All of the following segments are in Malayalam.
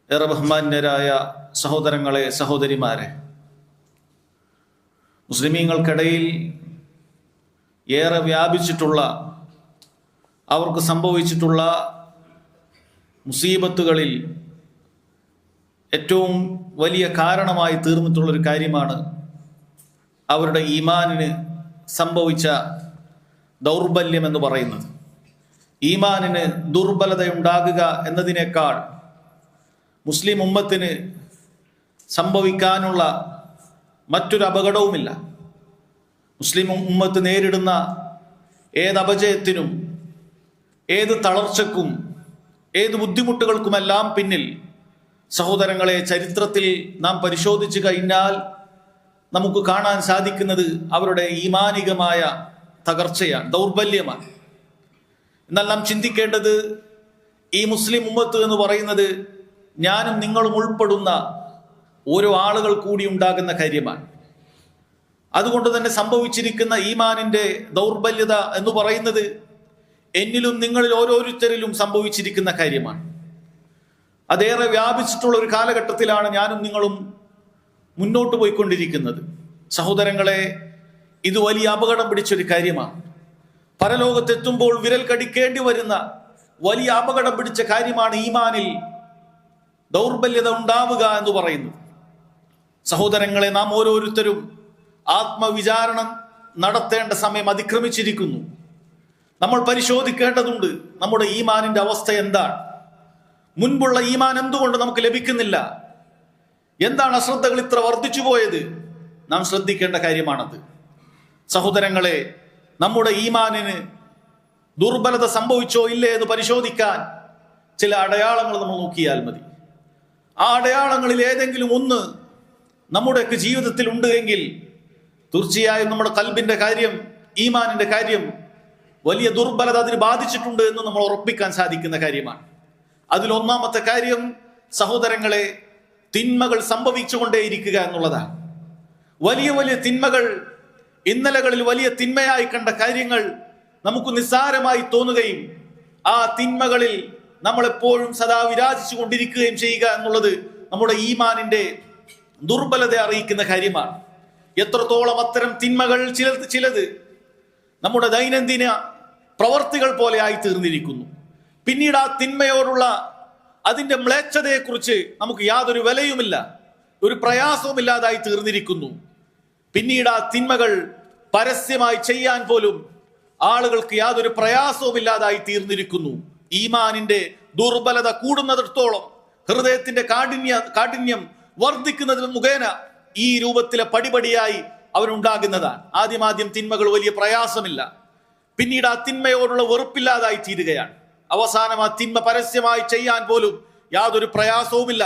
ഏറെ ബഹുമാന്യരായ സഹോദരങ്ങളെ, സഹോദരിമാരെ, മുസ്ലിമീങ്ങൾക്കിടയിൽ ഏറെ വ്യാപിച്ചിട്ടുള്ള, അവർക്ക് സംഭവിച്ചിട്ടുള്ള മുസീബത്തുകളിൽ ഏറ്റവും വലിയ കാരണമായി തീർന്നിട്ടുള്ളൊരു കാര്യമാണ് അവരുടെ ഈമാനിന് സംഭവിച്ച ദൗർബല്യം എന്ന് പറയുന്നത്. ഈമാനിന് ദുർബലതയുണ്ടാകുക എന്നതിനേക്കാൾ മുസ്ലിം ഉമ്മത്തിന് സംഭവിക്കാനുള്ള മറ്റൊരു അപകടവുമില്ല. മുസ്ലിം ഉമ്മത്ത് നേരിടുന്ന ഏത് അപജയത്തിനും, ഏത് തളർച്ചക്കും, ഏത് ബുദ്ധിമുട്ടുകൾക്കുമെല്ലാം പിന്നിൽ സഹോദരങ്ങളെ, ചരിത്രത്തിൽ നാം പരിശോധിച്ചു കഴിഞ്ഞാൽ നമുക്ക് കാണാൻ സാധിക്കുന്നത് അവരുടെ ഈമാനികമായ തകർച്ചയാണ്, ദൗർബല്യമാണ്. എന്നാൽ നാം ചിന്തിക്കേണ്ടത്, ഈ മുസ്ലിം ഉമ്മത്ത് എന്ന് പറയുന്നത് ഞാനും നിങ്ങളും ഉൾപ്പെടുന്ന ഓരോ ആളുകൾ കൂടി ഉണ്ടാകുന്ന കാര്യമാണ്. അതുകൊണ്ട് തന്നെ സംഭവിച്ചിരിക്കുന്ന ഈമാനിന്റെ ദൗർബല്യത എന്ന് പറയുന്നത് എന്നിലും നിങ്ങളിൽ ഓരോരുത്തരിലും സംഭവിച്ചിരിക്കുന്ന കാര്യമാണ്. അതേറെ വ്യാപിച്ചിട്ടുള്ള ഒരു കാലഘട്ടത്തിലാണ് ഞാനും നിങ്ങളും മുന്നോട്ട് പോയിക്കൊണ്ടിരിക്കുന്നത്. സഹോദരങ്ങളെ, ഇത് വലിയ അപകടം പിടിച്ചൊരു കാര്യമാണ്. പരലോകത്തെത്തുമ്പോൾ വിരൽ കടിക്കേണ്ടി വരുന്ന വലിയ അപകടം പിടിച്ച കാര്യമാണ് ഈമാനിൽ ദൗർബല്യത ഉണ്ടാവുക എന്ന് പറയുന്നത്. സഹോദരങ്ങളെ, നാം ഓരോരുത്തരും ആത്മവിചാരണം നടത്തേണ്ട സമയം അതിക്രമിച്ചിരിക്കുന്നു. നമ്മൾ പരിശോധിക്കേണ്ടതുണ്ട്, നമ്മുടെ ഈമാനിന്റെ അവസ്ഥ എന്താണ്? മുൻപുള്ള ഈമാൻ എന്തുകൊണ്ട് നമുക്ക് ലഭിക്കുന്നില്ല? എന്താണ് അശ്രദ്ധകൾ ഇത്ര വർദ്ധിച്ചു പോയത്? നാം ശ്രദ്ധിക്കേണ്ട കാര്യമാണത്. സഹോദരങ്ങളെ, നമ്മുടെ ഈമാനിന് ദുർബലത സംഭവിച്ചോ ഇല്ലേ എന്ന് പരിശോധിക്കാൻ ചില അടയാളങ്ങൾ നമ്മൾ നോക്കിയാൽ മതി. ആ അടയാളങ്ങളിൽ ഏതെങ്കിലും ഒന്ന് നമ്മുടെയൊക്കെ ജീവിതത്തിൽ ഉണ്ട് എങ്കിൽ തീർച്ചയായും നമ്മുടെ ഖൽബിന്റെ കാര്യം, ഈമാനിന്റെ കാര്യം വലിയ ദുർബലത അതിന് ബാധിച്ചിട്ടുണ്ട് എന്ന് നമ്മൾ ഉറപ്പിക്കാൻ സാധിക്കുന്ന കാര്യമാണ്. അതിലൊന്നാമത്തെ കാര്യം സഹോദരങ്ങളെ, തിന്മകൾ സംഭവിച്ചുകൊണ്ടേയിരിക്കുക എന്നുള്ളതാണ്. വലിയ വലിയ തിന്മകൾ, ഇന്നലകളിൽ വലിയ തിന്മയായി കണ്ട കാര്യങ്ങൾ നമുക്ക് നിസ്സാരമായി തോന്നുകയും ആ തിന്മകളിൽ നമ്മളെപ്പോഴും സദാ വിരാജിച്ചു കൊണ്ടിരിക്കുകയും ചെയ്യുക എന്നുള്ളത് നമ്മുടെ ഈമാനിന്റെ ദുർബലത അറിയിക്കുന്ന കാര്യമാണ്. എത്രത്തോളം അത്തരം തിന്മകൾ ചിലത് നമ്മുടെ ദൈനംദിന പ്രവർത്തികൾ പോലെ ആയി തീർന്നിരിക്കുന്നു. പിന്നീട് ആ തിന്മയോടുള്ള അതിന്റെ മ്ലേച്ഛതയെക്കുറിച്ച് നമുക്ക് യാതൊരു വിലയുമില്ല, ഒരു പ്രയാസവുമില്ലാതായി തീർന്നിരിക്കുന്നു. പിന്നീട് ആ തിന്മകൾ പരസ്യമായി ചെയ്യാൻ പോലും ആളുകൾക്ക് യാതൊരു പ്രയാസവുമില്ലാതായി തീർന്നിരിക്കുന്നു. ഈമാനിന്റെ ദുർബലത കൂടുന്നിടത്തോളം ഹൃദയത്തിന്റെ കാഠിന്യം വർദ്ധിക്കുന്നതിന് മുഖേന ഈ രൂപത്തിലെ പടിപടിയായി അവനുണ്ടാകുന്നതാണ്. ആദ്യം തിന്മകൾ വലിയ പ്രയാസമില്ല, പിന്നീട് ആ തിന്മയോടുള്ള വെറുപ്പില്ലാതായി തീരുകയാണ്. അവസാനം ആ തിന്മ പരസ്യമായി ചെയ്യാൻ പോലും യാതൊരു പ്രയാസവുമില്ല.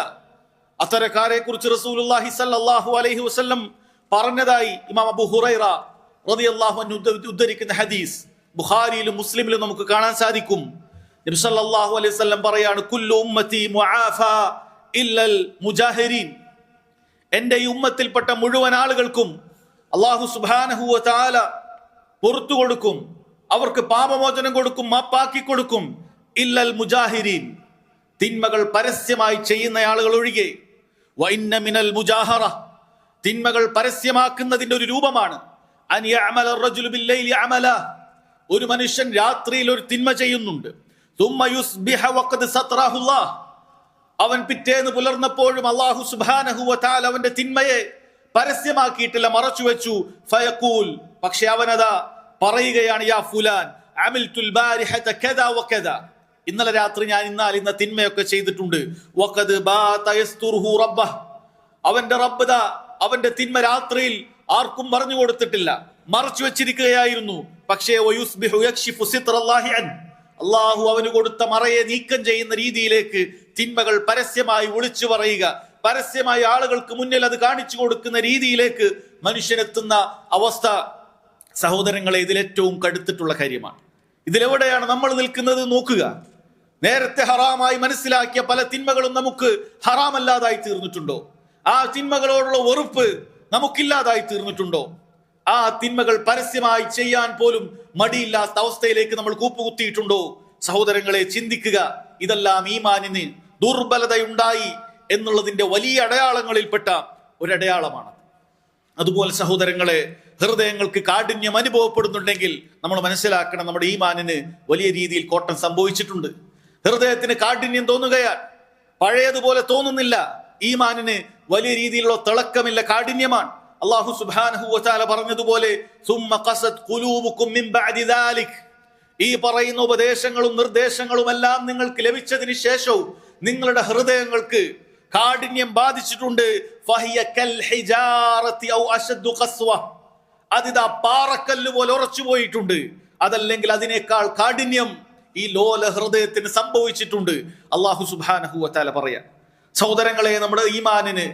അത്തരക്കാരെ കുറിച്ച് റസൂലുള്ളാഹി സ്വല്ലല്ലാഹു അലൈഹി വസല്ലം പറഞ്ഞതായി ഇമാം അബൂ ഹുറൈറ റളിയല്ലാഹു അൻഹു ഉദ്ധരിക്കുന്ന ഹദീസ് ബുഖാരിയിലും മുസ്ലിമിലും നമുക്ക് കാണാൻ സാധിക്കും. നബി സല്ലല്ലാഹു അലൈഹി വസല്ലം പറയാണ്, കുല്ലു ഉമ്മത്തി മുആഫാ ഇല്ലൽ മുജാഹിരീൻ. എന്റെ ഈ ഉമ്മത്തിൽപ്പെട്ട മുഴുവൻ ആളുകൾക്കും അല്ലാഹു സുബ്ഹാനഹു വ തആല പുറത്തു കൊടുക്കും, അവർക്ക് പാപമോചനം കൊടുക്കും, മാപ്പാക്കി കൊടുക്കും. ഇല്ലൽ മുജാഹിരീൻ, തിന്മകൾ പരസ്യമായി ചെയ്യുന്ന ആളുകൾ ഒഴികെ. വഇന്ന മിനൽ മുജാഹറ, തിന്മകൾ പരസ്യമാക്കുന്നതിന്റെ ഒരു രൂപമാണ് അൻ യഅമല അർ-റജുലു ബില്ലൈലി അമല, ഒരു മനുഷ്യൻ രാത്രിയിൽ ഒരു തിന്മ ചെയ്യുന്നുണ്ട്. തുമ്മ യുസ്ബിഹ വഖദ് സതറഹു അല്ലാഹ്, അവൻ പിറ്റേന്ന് പുലർന്നപ്പോഴും അല്ലാഹു സുബ്ഹാനഹു വ തആല അവന്റെ തിന്മയെ പരസ്യമാക്കിയിട്ടില്ല, മറച്ചു വെച്ചു. ഫയഖൂൽ, പക്ഷെ അവനതാ പറയുകയാണ്, യാ ഫുലാൻ അമിൽതുൽ ബാരിഹത കദാ വകദാ, ഇന്നലെ രാത്രി ഞാൻ ഇന്ന തിന്മയൊക്കെ ചെയ്തിട്ടുണ്ട്. വഖദ് ബാത യസ്തുറുഹു റബ്ബഹ്, അവന്റെ റബ്ബ് ദാ അവന്റെ തിന്മ രാത്രിയിൽ ആർക്കും പറഞ്ഞു കൊടുത്തിട്ടില്ല, മറച്ചു വെച്ചിരിക്കുകയായിരുന്നു. പക്ഷേ വയുസ്ബിഹു യക്ഷിഫു സിത്രല്ലാഹി അൻ, അല്ലാഹു അവന് കൊടുത്ത മറയെ നീക്കം ചെയ്യുന്ന രീതിയിലേക്ക് തിന്മകൾ പരസ്യമായി വിളിച്ചു പറയുക, പരസ്യമായി ആളുകൾക്ക് മുന്നിൽ അത് കാണിച്ചു കൊടുക്കുന്ന രീതിയിലേക്ക് മനുഷ്യനെത്തുന്ന അവസ്ഥ സഹോദരങ്ങളെ, ഇതിലേറ്റവും കടുത്തിട്ടുള്ള കാര്യമാണ്. ഇതിലെവിടെയാണ് നമ്മൾ നിൽക്കുന്നത് നോക്കുക. നേരത്തെ ഹറാമായി മനസ്സിലാക്കിയ പല തിന്മകളും നമുക്ക് ഹറാമല്ലാതായി തീർന്നിട്ടുണ്ടോ? ആ തിന്മകളോടുള്ള വെറുപ്പ് നമുക്കില്ലാതായി തീർന്നിട്ടുണ്ടോ? ആ തിന്മകൾ പരസ്യമായി ചെയ്യാൻ പോലും മടിയില്ലാത്ത അവസ്ഥയിലേക്ക് നമ്മൾ കൂപ്പുകുത്തിയിട്ടുണ്ടോ? സഹോദരങ്ങളെ, ചിന്തിക്കുക. ഇതെല്ലാം ഈമാനിന് ദുർബലതയുണ്ടായി എന്നുള്ളതിന്റെ വലിയ അടയാളങ്ങളിൽപ്പെട്ട ഒരടയാളമാണ്. അതുപോലെ സഹോദരങ്ങളെ, ഹൃദയങ്ങൾക്ക് കാഠിന്യം അനുഭവപ്പെടുന്നുണ്ടെങ്കിൽ നമ്മൾ മനസ്സിലാക്കണം, നമ്മുടെ ഈമാനിന് വലിയ രീതിയിൽ കോട്ടം സംഭവിച്ചിട്ടുണ്ട്. ഹൃദയത്തിന് കാഠിന്യം തോന്നുകയാൽ പഴയതുപോലെ തോന്നുന്നില്ല. ഈമാനിന് വലിയ രീതിയിലുള്ള തിളക്കമില്ല, കാഠിന്യമാണ്. അല്ലാഹു സുബ്ഹാനഹു വ തആല പറഞ്ഞതുപോലെ സുമ്മ ഖസത് ഖുലൂബുകും മിൻ ബഅദി ദാലിക്, ഈ പറയുന്ന ഉപദേശങ്ങളും നിർദ്ദേശങ്ങളും എല്ലാം നിങ്ങൾക്ക് ലഭിച്ചതിന് ശേഷവും നിങ്ങളുടെ ഹൃദയങ്ങൾക്ക് കാഠിന്യം ബാധിച്ചിട്ടുണ്ട്. ഫഹിയ കൽ ഹിജാറതി ഔ അശദ്ദു ഖസ്വ, അതിതാ പാറക്കല്ല് പോലെ ഉറച്ചു പോയിട്ടുണ്ട്, അതല്ലെങ്കിൽ അതിനേക്കാൾ കാഠിന്യം ഈ ലോല ഹൃദയത്തിന് സംഭവിച്ചിട്ടുണ്ട്. അല്ലാഹു സുബ്ഹാനഹു വ തആല പറയാം. സഹോദരങ്ങളെ, നമ്മുടെ ഈമാനിന്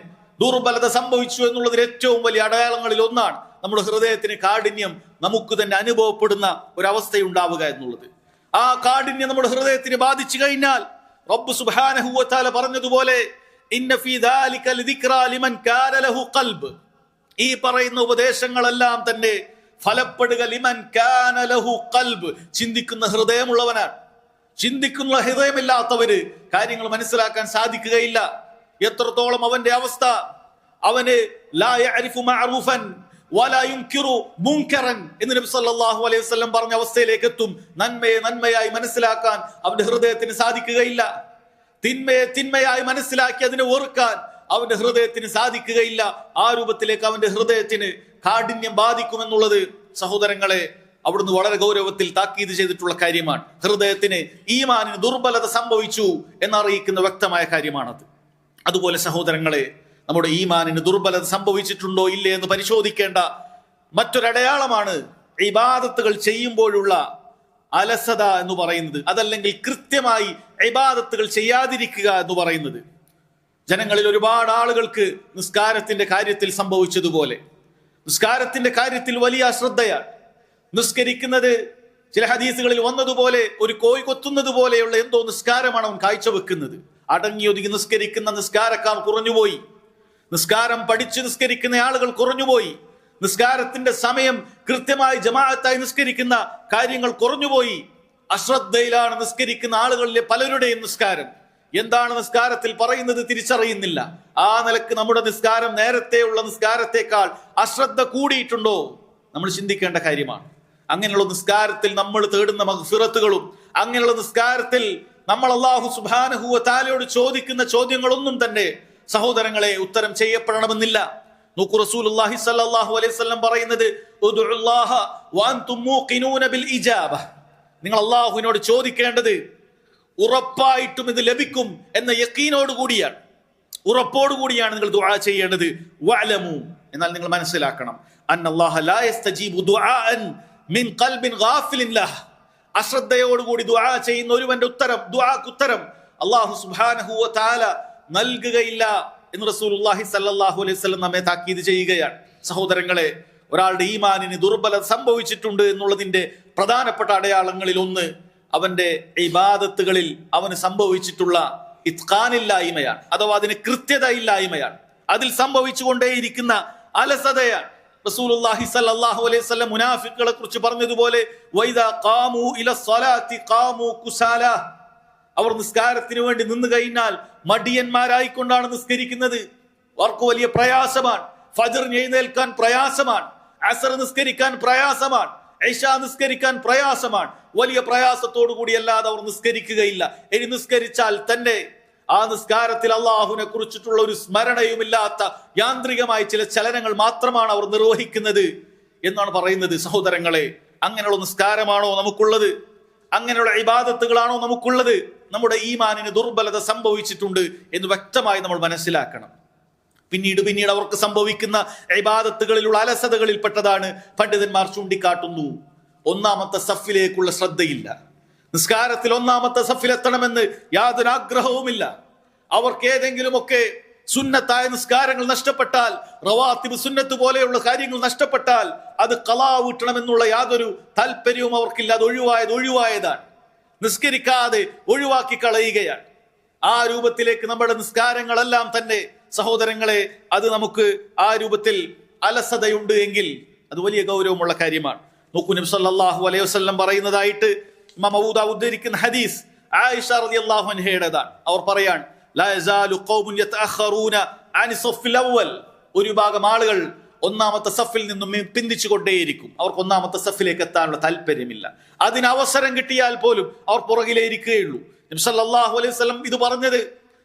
ദുർബലത സംഭവിച്ചു എന്നുള്ളതിൽ ഏറ്റവും വലിയ അടയാളങ്ങളിൽ ഒന്നാണ് നമ്മുടെ ഹൃദയത്തിന് കാഠിന്യം നമുക്ക് തന്നെ അനുഭവപ്പെടുന്ന ഒരവസ്ഥയുണ്ടാവുക എന്നുള്ളത്. ആ കാഠിന്യം നമ്മുടെ ഹൃദയത്തിന് ബാധിച്ചു കഴിഞ്ഞാൽ റബ്ബ് സുബ്ഹാനഹു വ തആല പറഞ്ഞതുപോലെ ഇന്ന ഫീ ദാലിക ലദിക്റാ ലിമൻ കാന ലഹു ഖൽബ്, ഈ പറയുന്ന ഉപദേശങ്ങളെല്ലാം തന്നെ ഫലപ്പെടുക ലിമൻ കാന ലഹു ഖൽബ്, ചിന്തിക്കുന്ന ഹൃദയമുള്ളവനാണ്. ചിന്തിക്കുന്ന ഹൃദയമില്ലാത്തവര് കാര്യങ്ങൾ മനസ്സിലാക്കാൻ സാധിക്കുകയില്ല. എത്രത്തോളം അവന്റെ അവസ്ഥ, അവന് ലാ യഅരിഫു മഅറൂഫൻ വലാ യുൻകിറു മുൻകറൻ എന്ന് നബി സല്ലല്ലാഹു അലൈഹി വസല്ലം പറഞ്ഞ അവസ്ഥയിലേക്ക് എത്തും. നന്മയെ നന്മയായി മനസ്സിലാക്കാൻ അവന്റെ ഹൃദയത്തിന് സാധിക്കുകയില്ല. തിന്മയെ തിന്മയായി മനസ്സിലാക്കി അതിനെ ഓർക്കാൻ അവന്റെ ഹൃദയത്തിന് സാധിക്കുകയില്ല. ആ രൂപത്തിലേക്ക് അവന്റെ ഹൃദയത്തിന് കാഠിന്യം ബാധിക്കുമെന്നുള്ളത് സഹോദരങ്ങളെ അവിടുന്ന് വളരെ ഗൗരവത്തിൽ താക്കീത് ചെയ്തിട്ടുള്ള കാര്യമാണ്. ഹൃദയത്തിന് ഈമാനിന് ദുർബലത സംഭവിച്ചു എന്നറിയിക്കുന്ന വ്യക്തമായ കാര്യമാണത്. അതുപോലെ സഹോദരങ്ങളെ, നമ്മുടെ ഈമാനിന് ദുർബലത സംഭവിച്ചിട്ടുണ്ടോ ഇല്ലേ എന്ന് പരിശോധിക്കേണ്ട മറ്റൊരടയാളമാണ് ഇബാദത്തുകൾ ചെയ്യുമ്പോഴുള്ള അലസത എന്ന് പറയുന്നത്, അതല്ലെങ്കിൽ കൃത്യമായി ഇബാദത്തുകൾ ചെയ്യാതിരിക്കുക എന്ന് പറയുന്നത്. ജനങ്ങളിൽ ഒരുപാട് ആളുകൾക്ക് നിസ്കാരത്തിന്റെ കാര്യത്തിൽ സംഭവിച്ചതുപോലെ നിസ്കാരത്തിന്റെ കാര്യത്തിൽ വലിയ അശ്രദ്ധയാണ്. നിസ്കരിക്കുന്നത് ചില ഹദീസുകളിൽ വന്നതുപോലെ ഒരു കോഴി കൊത്തുന്നത് പോലെയുള്ള എന്തോ നിസ്കാരമാണ് അവൻ കാഴ്ചവെക്കുന്നത്. അടങ്ങിയൊതുങ്ങി നിസ്കരിക്കുന്ന നിസ്കാരക്കാർ കുറഞ്ഞുപോയി. നിസ്കാരം പഠിച്ച് നിസ്കരിക്കുന്ന ആളുകൾ കുറഞ്ഞുപോയി. നിസ്കാരത്തിന്റെ സമയം കൃത്യമായി ജമാഅത്തായി നിസ്കരിക്കുന്ന കാര്യങ്ങൾ കുറഞ്ഞുപോയി. അശ്രദ്ധയിലാണ് നിസ്കരിക്കുന്ന ആളുകളിലെ പലരുടെയും നിസ്കാരം. എന്താണ് നിസ്കാരത്തിൽ പറയുന്നത് തിരിച്ചറിയുന്നില്ല. ആ നിലക്ക് നമ്മുടെ നിസ്കാരം നേരത്തെയുള്ള നിസ്കാരത്തെക്കാൾ അശ്രദ്ധ കൂടിയിട്ടുണ്ടോ നമ്മൾ ചിന്തിക്കേണ്ട കാര്യമാണ്. അങ്ങനെയുള്ള നിസ്കാരത്തിൽ നമ്മൾ തേടുന്ന മഗ്ഫിറത്തുകളും അങ്ങനെയുള്ള നിസ്കാരത്തിൽ നമ്മൾ അല്ലാഹു സുബ്ഹാനഹു വ തആലയോട് ചോദിക്കുന്ന ചോദ്യങ്ങളൊന്നും തന്നെ സഹോദരങ്ങളെ ഉത്തരം ചെയ്യപ്പെടണമെന്നില്ല. നോക്കൂ, റസൂലുള്ളാഹി സ്വല്ലല്ലാഹു അലൈഹി വസല്ലം പറയുന്നത് ഉദ്ഉല്ലാഹ വഅൻതും മൂഖിനൂന ബിൽ ഇജാബ, നിങ്ങൾ അല്ലാഹുവിനോട് ചോദിക്കേണ്ടത് ഉറപ്പായിട്ടും ഇത് ലഭിക്കും എന്ന യഖീനോട് കൂടിയാണ്, ഉറപ്പോട് കൂടിയാണ് നിങ്ങൾ ദുആ ചെയ്യേണ്ടത്. വഅലമു, എന്നാൽ നിങ്ങൾ മനസ്സിലാക്കണം, അന്നല്ലാഹ ലാ യസ്തജീബു ദുആഅൻ മിൻ ഖൽബിൻ ഗാഫിലിൻ ലഹ്, അശ്രദ്ധയോടുകൂടി ദുആ ചെയ്യുന്ന ഒരുവന്റെ ഉത്തരം അല്ലാഹു സുബ്ഹാനഹു വ തആല നൽകുകയില്ല എന്ന് റസൂലുള്ളാഹി സ്വല്ലല്ലാഹു അലൈഹി വസല്ലം നമ്മെ താക്കീത് ചെയ്യുകയാണ്. സഹോദരങ്ങളെ, ഒരാളുടെ ഈമാനിന് ദുർബലത സംഭവിച്ചിട്ടുണ്ട് എന്നുള്ളതിന്റെ പ്രധാനപ്പെട്ട അടയാളങ്ങളിൽ ഒന്ന് അവന്റെ ഇബാദത്തുകളിൽ അവന് സംഭവിച്ചിട്ടുള്ള ഇത്ഖാനില്ലായ്മയാണ്, അഥവാ അതിന് കൃത്യത ഇല്ലായ്മയാണ്. അതിൽ സംഭവിച്ചുകൊണ്ടേയിരിക്കുന്ന അലസതയാണ്. റസൂലുള്ളാഹി സ്വല്ലല്ലാഹു അലൈഹി വസല്ലം മുനാഫിക്കുകളെ കുറിച്ച് പറഞ്ഞതുപോലെ വൈദാ ഖാമു ഇല സ്വലാത്തി ഖാമു കുസാലാ, അവർ നിസ്കാരത്തിന് വേണ്ടി നിന്ന് കഴിഞ്ഞാൽ മടിയന്മാരായിക്കൊണ്ടാണ് നിസ്കരിക്കുന്നത്. അവർക്ക് വലിയ പ്രയാസമാണ്. ഫജ്റിന് എഴുന്നേൽക്കാൻ പ്രയാസമാണ്, അസ്ർ നിസ്കരിക്കാൻ പ്രയാസമാണ്, ഇശാ നിസ്കരിക്കാൻ പ്രയാസമാണ്. വലിയ പ്രയാസത്തോടു കൂടി അല്ലാതെ അവർ നിസ്കരിക്കുകയില്ല. ഇനി നിസ്കരിച്ചാൽ തന്നെ ആ നിസ്കാരത്തിൽ അള്ളാഹുവിനെ കുറിച്ചിട്ടുള്ള ഒരു സ്മരണയുമില്ലാത്ത യാന്ത്രികമായ ചില ചലനങ്ങൾ മാത്രമാണ് അവർ നിർവഹിക്കുന്നത് എന്നാണ് പറയുന്നത്. സഹോദരങ്ങളെ, അങ്ങനെയുള്ള നിസ്കാരമാണോ നമുക്കുള്ളത്? അങ്ങനെയുള്ള ഇബാദത്തുകളാണോ നമുക്കുള്ളത്? നമ്മുടെ ഈമാനിന് ദുർബലത സംഭവിച്ചിട്ടുണ്ട് എന്ന് വ്യക്തമായി നമ്മൾ മനസ്സിലാക്കണം. പിന്നീട് അവർക്ക് സംഭവിക്കുന്ന ഇബാദത്തുകളിലുള്ള അലസതകളിൽപ്പെട്ടതാണ് പണ്ഡിതന്മാർ ചൂണ്ടിക്കാട്ടുന്നു. ഒന്നാമത്തെ സഫിലേക്കുള്ള ശ്രദ്ധയില്ല. നിസ്കാരത്തിൽ ഒന്നാമത്തെ സഫിലെത്തണമെന്ന് യാതൊരു ആഗ്രഹവുമില്ല. അവർക്ക് ഏതെങ്കിലുമൊക്കെ സുന്നത്തായ നിസ്കാരങ്ങൾ നഷ്ടപ്പെട്ടാൽ, റവാത്തിബ് സുന്നത്ത് പോലെയുള്ള കാര്യങ്ങൾ നഷ്ടപ്പെട്ടാൽ അത് ഖളാ വീട്ടണമെന്നുള്ള യാതൊരു താല്പര്യവും അവർക്കില്ല. അത് ഒഴിവായതാണ്, നിസ്കരിക്കാതെ ഒഴിവാക്കി കളയുകയാണ്. ആ രൂപത്തിലേക്ക് നമ്മുടെ നിസ്കാരങ്ങളെല്ലാം തന്നെ സഹോദരങ്ങളെ, അത് നമുക്ക് ആ രൂപത്തിൽ അലസതയുണ്ട് എങ്കിൽ അത് വലിയ ഗൗരവമുള്ള കാര്യമാണ്. നോക്കൂ, നബി സല്ലല്ലാഹു അലൈഹി വസല്ലം പറയുന്നതായിട്ട് ഇമാം അബൂ ദാവൂദ് ഉദ്ധരിക്കുന്ന ഹദീസ് ആയിഷ റളിയല്ലാഹു അൻഹയുടേതാണ്. അവർ പറയാണ്, ലാ യസാലു ഖൗമുൻ യതഅഖറൂന അനി സഫിൽ അവ്വൽ. ഒരു വിഭാഗം ആളുകൾ ഒന്നാമത്തെ സഫിൽ നിന്നും പിന്തിച്ചു കൊണ്ടേയിരിക്കും. അവർക്ക് ഒന്നാമത്തെ സഫിലേക്ക് എത്താനുള്ള താല്പര്യമില്ല. അതിന് അവസരം കിട്ടിയാൽ പോലും അവർ പുറകിലേ ഇരിക്കുകയുള്ളൂ. നബി സല്ലല്ലാഹു അലൈഹി വസല്ലം ഇത് പറഞ്ഞത്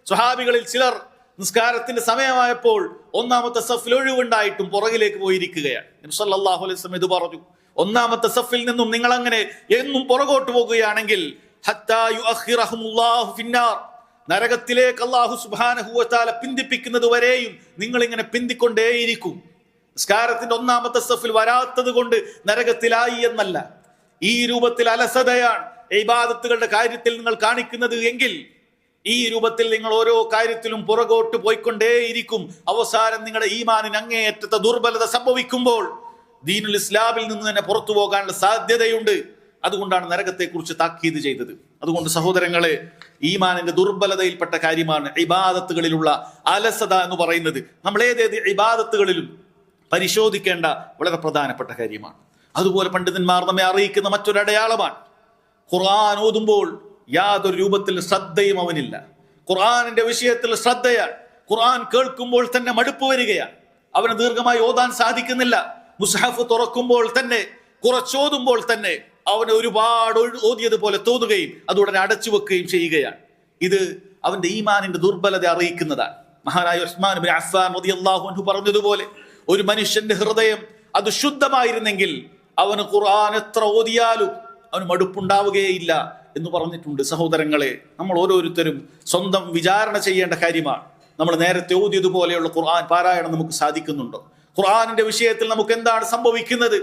സ്വഹാബികളിൽ ചിലർ നിസ്കാരത്തിന്റെ സമയമായപ്പോൾ ഒന്നാമത്തെ സഫിൽ ഒഴിവുണ്ടായിട്ടും പുറകിലേക്ക് പോയിരിക്കുകയാണ്. നബി സല്ലല്ലാഹു അലൈഹി വസല്ലം ഇത് പറഞ്ഞു, ഒന്നാമത്തെ സഫിൽ നിന്നും നിങ്ങൾ അങ്ങനെ എന്നും പുറകോട്ട് പോകുകയാണെങ്കിൽ ഹത്താ യുഅഖിറഹുമുല്ലാഹു ഫിന്നാർ, നരകത്തിലേക്ക് അല്ലാഹു സുബ്ഹാനഹു വ തആല പിന്തിപ്പിക്കുന്നത് വരെയും നിങ്ങൾ ഇങ്ങനെ പിന്തിക്കൊണ്ടേയിരിക്കും. നിസ്കാരത്തിന്റെ ഒന്നാമത്തെ സഫിൽ വരാത്തത് കൊണ്ട് നരകത്തിലായി എന്നല്ല, ഈ രൂപത്തിൽ അലസതയാണ് ഇബാദത്തുകളുടെ കാര്യത്തിൽ നിങ്ങൾ കാണിക്കുന്നത് എങ്കിൽ ഈ രൂപത്തിൽ നിങ്ങൾ ഓരോ കാര്യത്തിലും പുറകോട്ട് പോയിക്കൊണ്ടേയിരിക്കും. അവസാനം നിങ്ങളുടെ ഈമാനിന് അങ്ങേയറ്റത്തെ ദുർബലത സംഭവിക്കുമ്പോൾ ദീനുൽ ഇസ്ലാമിൽ നിന്ന് തന്നെ പുറത്തു പോകാനുള്ള സാധ്യതയുണ്ട്. അതുകൊണ്ടാണ് നരകത്തെക്കുറിച്ച് താക്കീത് ചെയ്തത്. അതുകൊണ്ട് സഹോദരങ്ങളെ, ഈമാനിന്റെ ദുർബലതയിൽപ്പെട്ട കാര്യമാണ് ഇബാദത്തുകളിലുള്ള അലസത എന്ന് പറയുന്നത്. നമ്മൾ ഏതേത് ഇബാദത്തുകളിലും പരിശോധിക്കേണ്ട വളരെ പ്രധാനപ്പെട്ട കാര്യമാണ്. അതുപോലെ പണ്ഡിതന്മാർ നമ്മെ അറിയിക്കുന്ന മറ്റൊരു അടയാളമാണ്, ഖുർആൻ ഓതുമ്പോൾ യാതൊരു രൂപത്തിൽ ശ്രദ്ധയും അവനില്ല. ഖുർആനിന്റെ വിഷയത്തിൽ ശ്രദ്ധയാണ്. ഖുർആൻ കേൾക്കുമ്പോൾ തന്നെ മടുപ്പ് വരികയാണ്. അവന് ദീർഘമായി ഓതാൻ സാധിക്കുന്നില്ല. മുസ്ഹഫ് തുറക്കുമ്പോൾ തന്നെ, കുറച്ചോതുമ്പോൾ തന്നെ അവന് ഒരുപാട് ഓതിയതുപോലെ തോന്നുകയും അതുടനെ അടച്ചു വെക്കുകയും ചെയ്യുകയാണ്. ഇത് അവന്റെ ഈമാനിന്റെ ദുർബലത അറിയിക്കുന്നതാണ്. മഹാനായ ഉസ്മാൻ ഇബ്നു അഫ്ഫാൻ റളിയല്ലാഹു അൻഹു പറഞ്ഞതുപോലെ, ഒരു മനുഷ്യന്റെ ഹൃദയം അത് ശുദ്ധമായിരുന്നെങ്കിൽ അവന് ഖുർആൻ എത്ര ഓതിയാലും അവന് മടുപ്പുണ്ടാവുകയില്ല എന്ന് പറഞ്ഞിട്ടുണ്ട്. സഹോദരങ്ങളെ, നമ്മൾ ഓരോരുത്തരും സ്വന്തം വിചാരണ ചെയ്യേണ്ട കാര്യമാണ്. നമ്മൾ നേരത്തെ ഓതിയതുപോലെയുള്ള ഖുർആൻ പാരായണം നമുക്ക് സാധിക്കുന്നുണ്ടോ? ഖുർആനിന്റെ വിഷയത്തിൽ നമുക്ക് എന്താണ് സംഭവിക്കുന്നത്?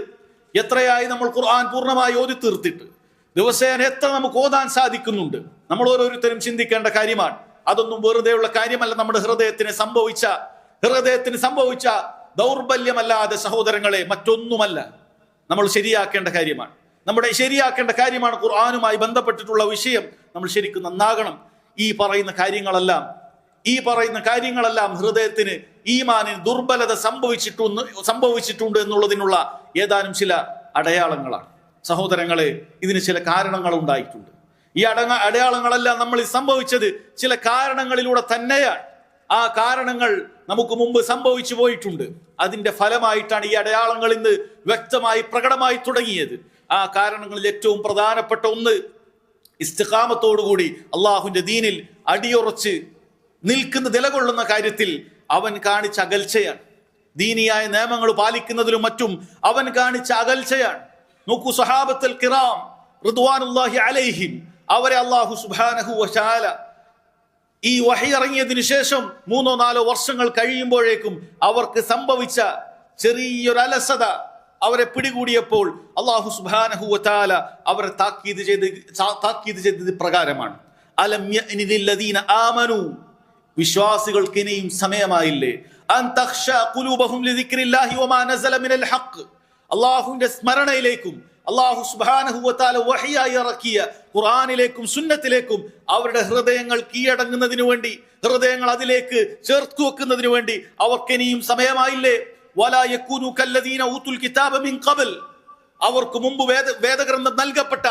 എത്രയായി നമ്മൾ ഖുർആൻ പൂർണ്ണമായി ഓതി തീർത്തിട്ട് ദിവസേന എത്ര നമുക്ക് ഓതാൻ സാധിക്കുന്നുണ്ട്? നമ്മൾ ഓരോരുത്തരും ചിന്തിക്കേണ്ട കാര്യമാണ്. അതൊന്നും വെറുതെയുള്ള കാര്യമല്ല. നമ്മുടെ ഹൃദയത്തിന് സംഭവിച്ച ദൗർബല്യമല്ലാതെ സഹോദരങ്ങളെ മറ്റൊന്നുമല്ല. നമ്മൾ ശരിയാക്കേണ്ട കാര്യമാണ്. ഖുർആനുമായി ബന്ധപ്പെട്ടിട്ടുള്ള വിഷയം നമ്മൾ ശരിക്കും നന്നാകണം. ഈ പറയുന്ന കാര്യങ്ങളെല്ലാം ഹൃദയത്തിന് ഈമാനിന് ദുർബലത സംഭവിച്ചിട്ടുണ്ട് എന്നുള്ളതിനുള്ള ഏതാനും ചില അടയാളങ്ങളാണ്. സഹോദരങ്ങളെ, ഇതിന് ചില കാരണങ്ങൾ ഉണ്ടായിട്ടുണ്ട്. ഈ അടയാളങ്ങളെല്ലാം നമ്മൾ സംഭവിച്ചത് ചില കാരണങ്ങളിലൂടെ തന്നെയാണ്. ആ കാരണങ്ങൾ നമുക്ക് മുമ്പ് സംഭവിച്ചു പോയിട്ടുണ്ട്. അതിന്റെ ഫലമായിട്ടാണ് ഈ അടയാളങ്ങൾ ഇന്ന് വ്യക്തമായി പ്രകടമായി തുടങ്ങിയത്. ആ കാരണങ്ങളിൽ ഏറ്റവും പ്രധാനപ്പെട്ട ഒന്ന്, ഇസ്തിഖാമത്തോടുകൂടി അള്ളാഹുവിന്റെ ദീനിൽ അടിയുറച്ച് നിലകൊള്ളുന്ന കാര്യത്തിൽ അവൻ കാണിച്ച അകൽച്ചയാണ്. ദീനിയായ നിയമങ്ങൾ പാലിക്കുന്നതിലും മറ്റും അവൻ കാണിച്ച അകൽച്ചയാണ്. നോക്കൂ, സ്വഹാബത്തുൽ കിറാം റിദ്വാനുല്ലാഹി അലൈഹിം, അവരെ അല്ലാഹു സുബ്ഹാനഹു വ തആല ഈ വഹി ഇറങ്ങിയതിനു ശേഷം 3-4 വർഷങ്ങൾ കഴിയുമ്പോഴേക്കും അവർക്ക് സംഭവിച്ച ചെറിയൊരു അലസത അവരെ പിടികൂടിയപ്പോൾ അല്ലാഹു സുബ്ഹാനഹു വ തആല അവരെ താക്കീത് ചെയ്തത് പ്രകാരമാണ്, അലം യഅനി ലില്ലദീന ആമനു, വിശ്വാസികൾക്ക് ഇനിയും സമയമായില്ലേ, അൻ തഖ്ശാ ഖുലൂബഹും ലിദിക്രില്ലാഹി വമാ നസല മിനൽ ഹഖ്, അല്ലാഹുവിന്റെ സ്മരണയിലേക്കും അല്ലാഹു സുബ്ഹാനഹു വ തആല വഹിയായി ഇറക്കിയ ഖുർആനിലേക്കും സുന്നത്തിലേക്കും അവരുടെ ഹൃദയങ്ങൾ കീഴടങ്ങുന്നതിനു വേണ്ടി, ഹൃദയങ്ങൾ അതിലേക്ക് ചേർത്ത് വെക്കുന്നതിനു വേണ്ടി അവർക്ക് ഇനിയും സമയമായില്ലേ. വലാ യകൂനു കല്ലദീന ഊതുൽ കിതാബ മിൻ ഖബൽ, അവർക്ക് മുമ്പ് വേദഗ്രന്ഥം നൽകപ്പെട്ട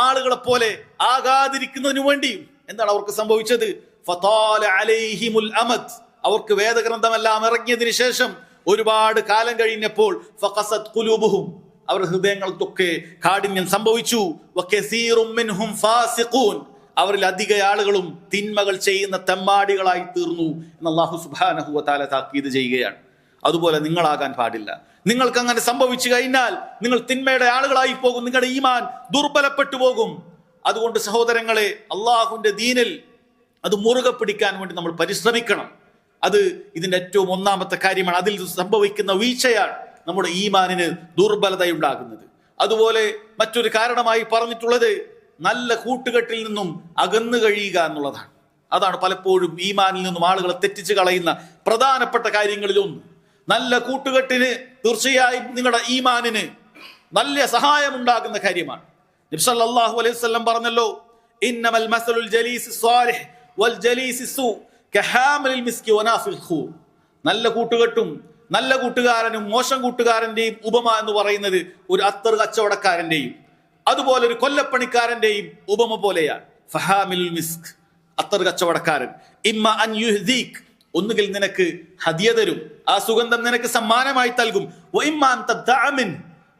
ആളുകളെ പോലെ ആകാതിരിക്കുന്നതിനു വേണ്ടി എന്താണ് അവർക്ക് സംഭവിച്ചത്? ഫതാല അലൈഹിമുൽ അമദ്, അവർക്ക് വേദഗ്രന്ഥമെല്ലാം ഇറങ്ങിയതിനു ശേഷം ഒരുപാട് കാലം കഴിഞ്ഞപ്പോൾ ഫഖസത് ഖുലൂബുഹും, അവരുടെ ഹൃദയങ്ങൾക്കൊക്കെ കാഠിന്യം സംഭവിച്ചു. വകസീറും മിൻഹും ഫാസിഖൂൻ, അവരിൽ അധിക ആളുകളും തിന്മകൾ ചെയ്യുന്ന തെമ്മാടികളായി തീർന്നു എന്ന് അല്ലാഹു സുബ്ഹാനഹു വ തആല താക്കീത് ചെയ്യുകയാണ്. അതുപോലെ നിങ്ങളാകാൻ പാടില്ല. നിങ്ങൾക്ക് അങ്ങനെ സംഭവിച്ചു കഴിഞ്ഞാൽ നിങ്ങൾ തിന്മയുടെ ആളുകളായി പോകും, നിങ്ങളുടെ ഈമാൻ ദുർബലപ്പെട്ടു പോകും. അതുകൊണ്ട് സഹോദരങ്ങളെ, അള്ളാഹുവിന്റെ ദീനിൽ അത് മുറുകെ പിടിക്കാൻ വേണ്ടി നമ്മൾ പരിശ്രമിക്കണം. അത് ഇതിന്റെ ഏറ്റവും ഒന്നാമത്തെ കാര്യമാണ്. അതിൽ സംഭവിക്കുന്ന വീഴ്ചയാണ് നമ്മുടെ ഈമാനിന് ദുർബലതയുണ്ടാകുന്നത്. അതുപോലെ മറ്റൊരു കാരണമായി പറഞ്ഞിട്ടുള്ളത് നല്ല കൂട്ടുകെട്ടിൽ നിന്നും അകന്നു കഴിയുക എന്നുള്ളതാണ്. അതാണ് പലപ്പോഴും ഈമാനിൽ നിന്നും ആളുകളെ തെറ്റിച്ച് കളയുന്ന പ്രധാനപ്പെട്ട കാര്യങ്ങളിൽ ഒന്ന്. നല്ല കൂട്ടുകെട്ടിന് തീർച്ചയായും നിങ്ങളുടെ ഈമാനിന് നല്ല സഹായം ഉണ്ടാകുന്ന കാര്യമാണ്. നബി സല്ലല്ലാഹു അലൈഹി വസല്ലം പറഞ്ഞല്ലോ, ഇന്നമൽ മസലുൽ ജലീസ് സ്വാലിഹ് വൽ ജലീസ് സൂ കഹാമിൽ മിസ്കി വനാഫിൽ ഖൂ. നല്ല കൂട്ടുകെട്ടും നല്ല കൂട്ടുകാരനും മോശം കൂട്ടുകാരന്റെയും ഉപമ എന്ന് പറയുന്നത് ഒരു അത്തർ കച്ചവടക്കാരന്റെയും അതുപോലെ ഒരു കൊല്ലപ്പണിക്കാരന്റെയും ഉപമ പോലെയാണ്. ഫഹാമിൽ മിസ്ക്, അത്തർ കച്ചവടക്കാരൻ, ഇമ്മ അൻ യുഹ്ദീക്, ഒന്നുകിൽ നിനക്ക് ഹദിയ തരും, ആ സുഗന്ധം നിനക്ക് സമ്മാനമായി നൽകും. വ ഇമ്മ അൻ തബ്തഅ മിൻ,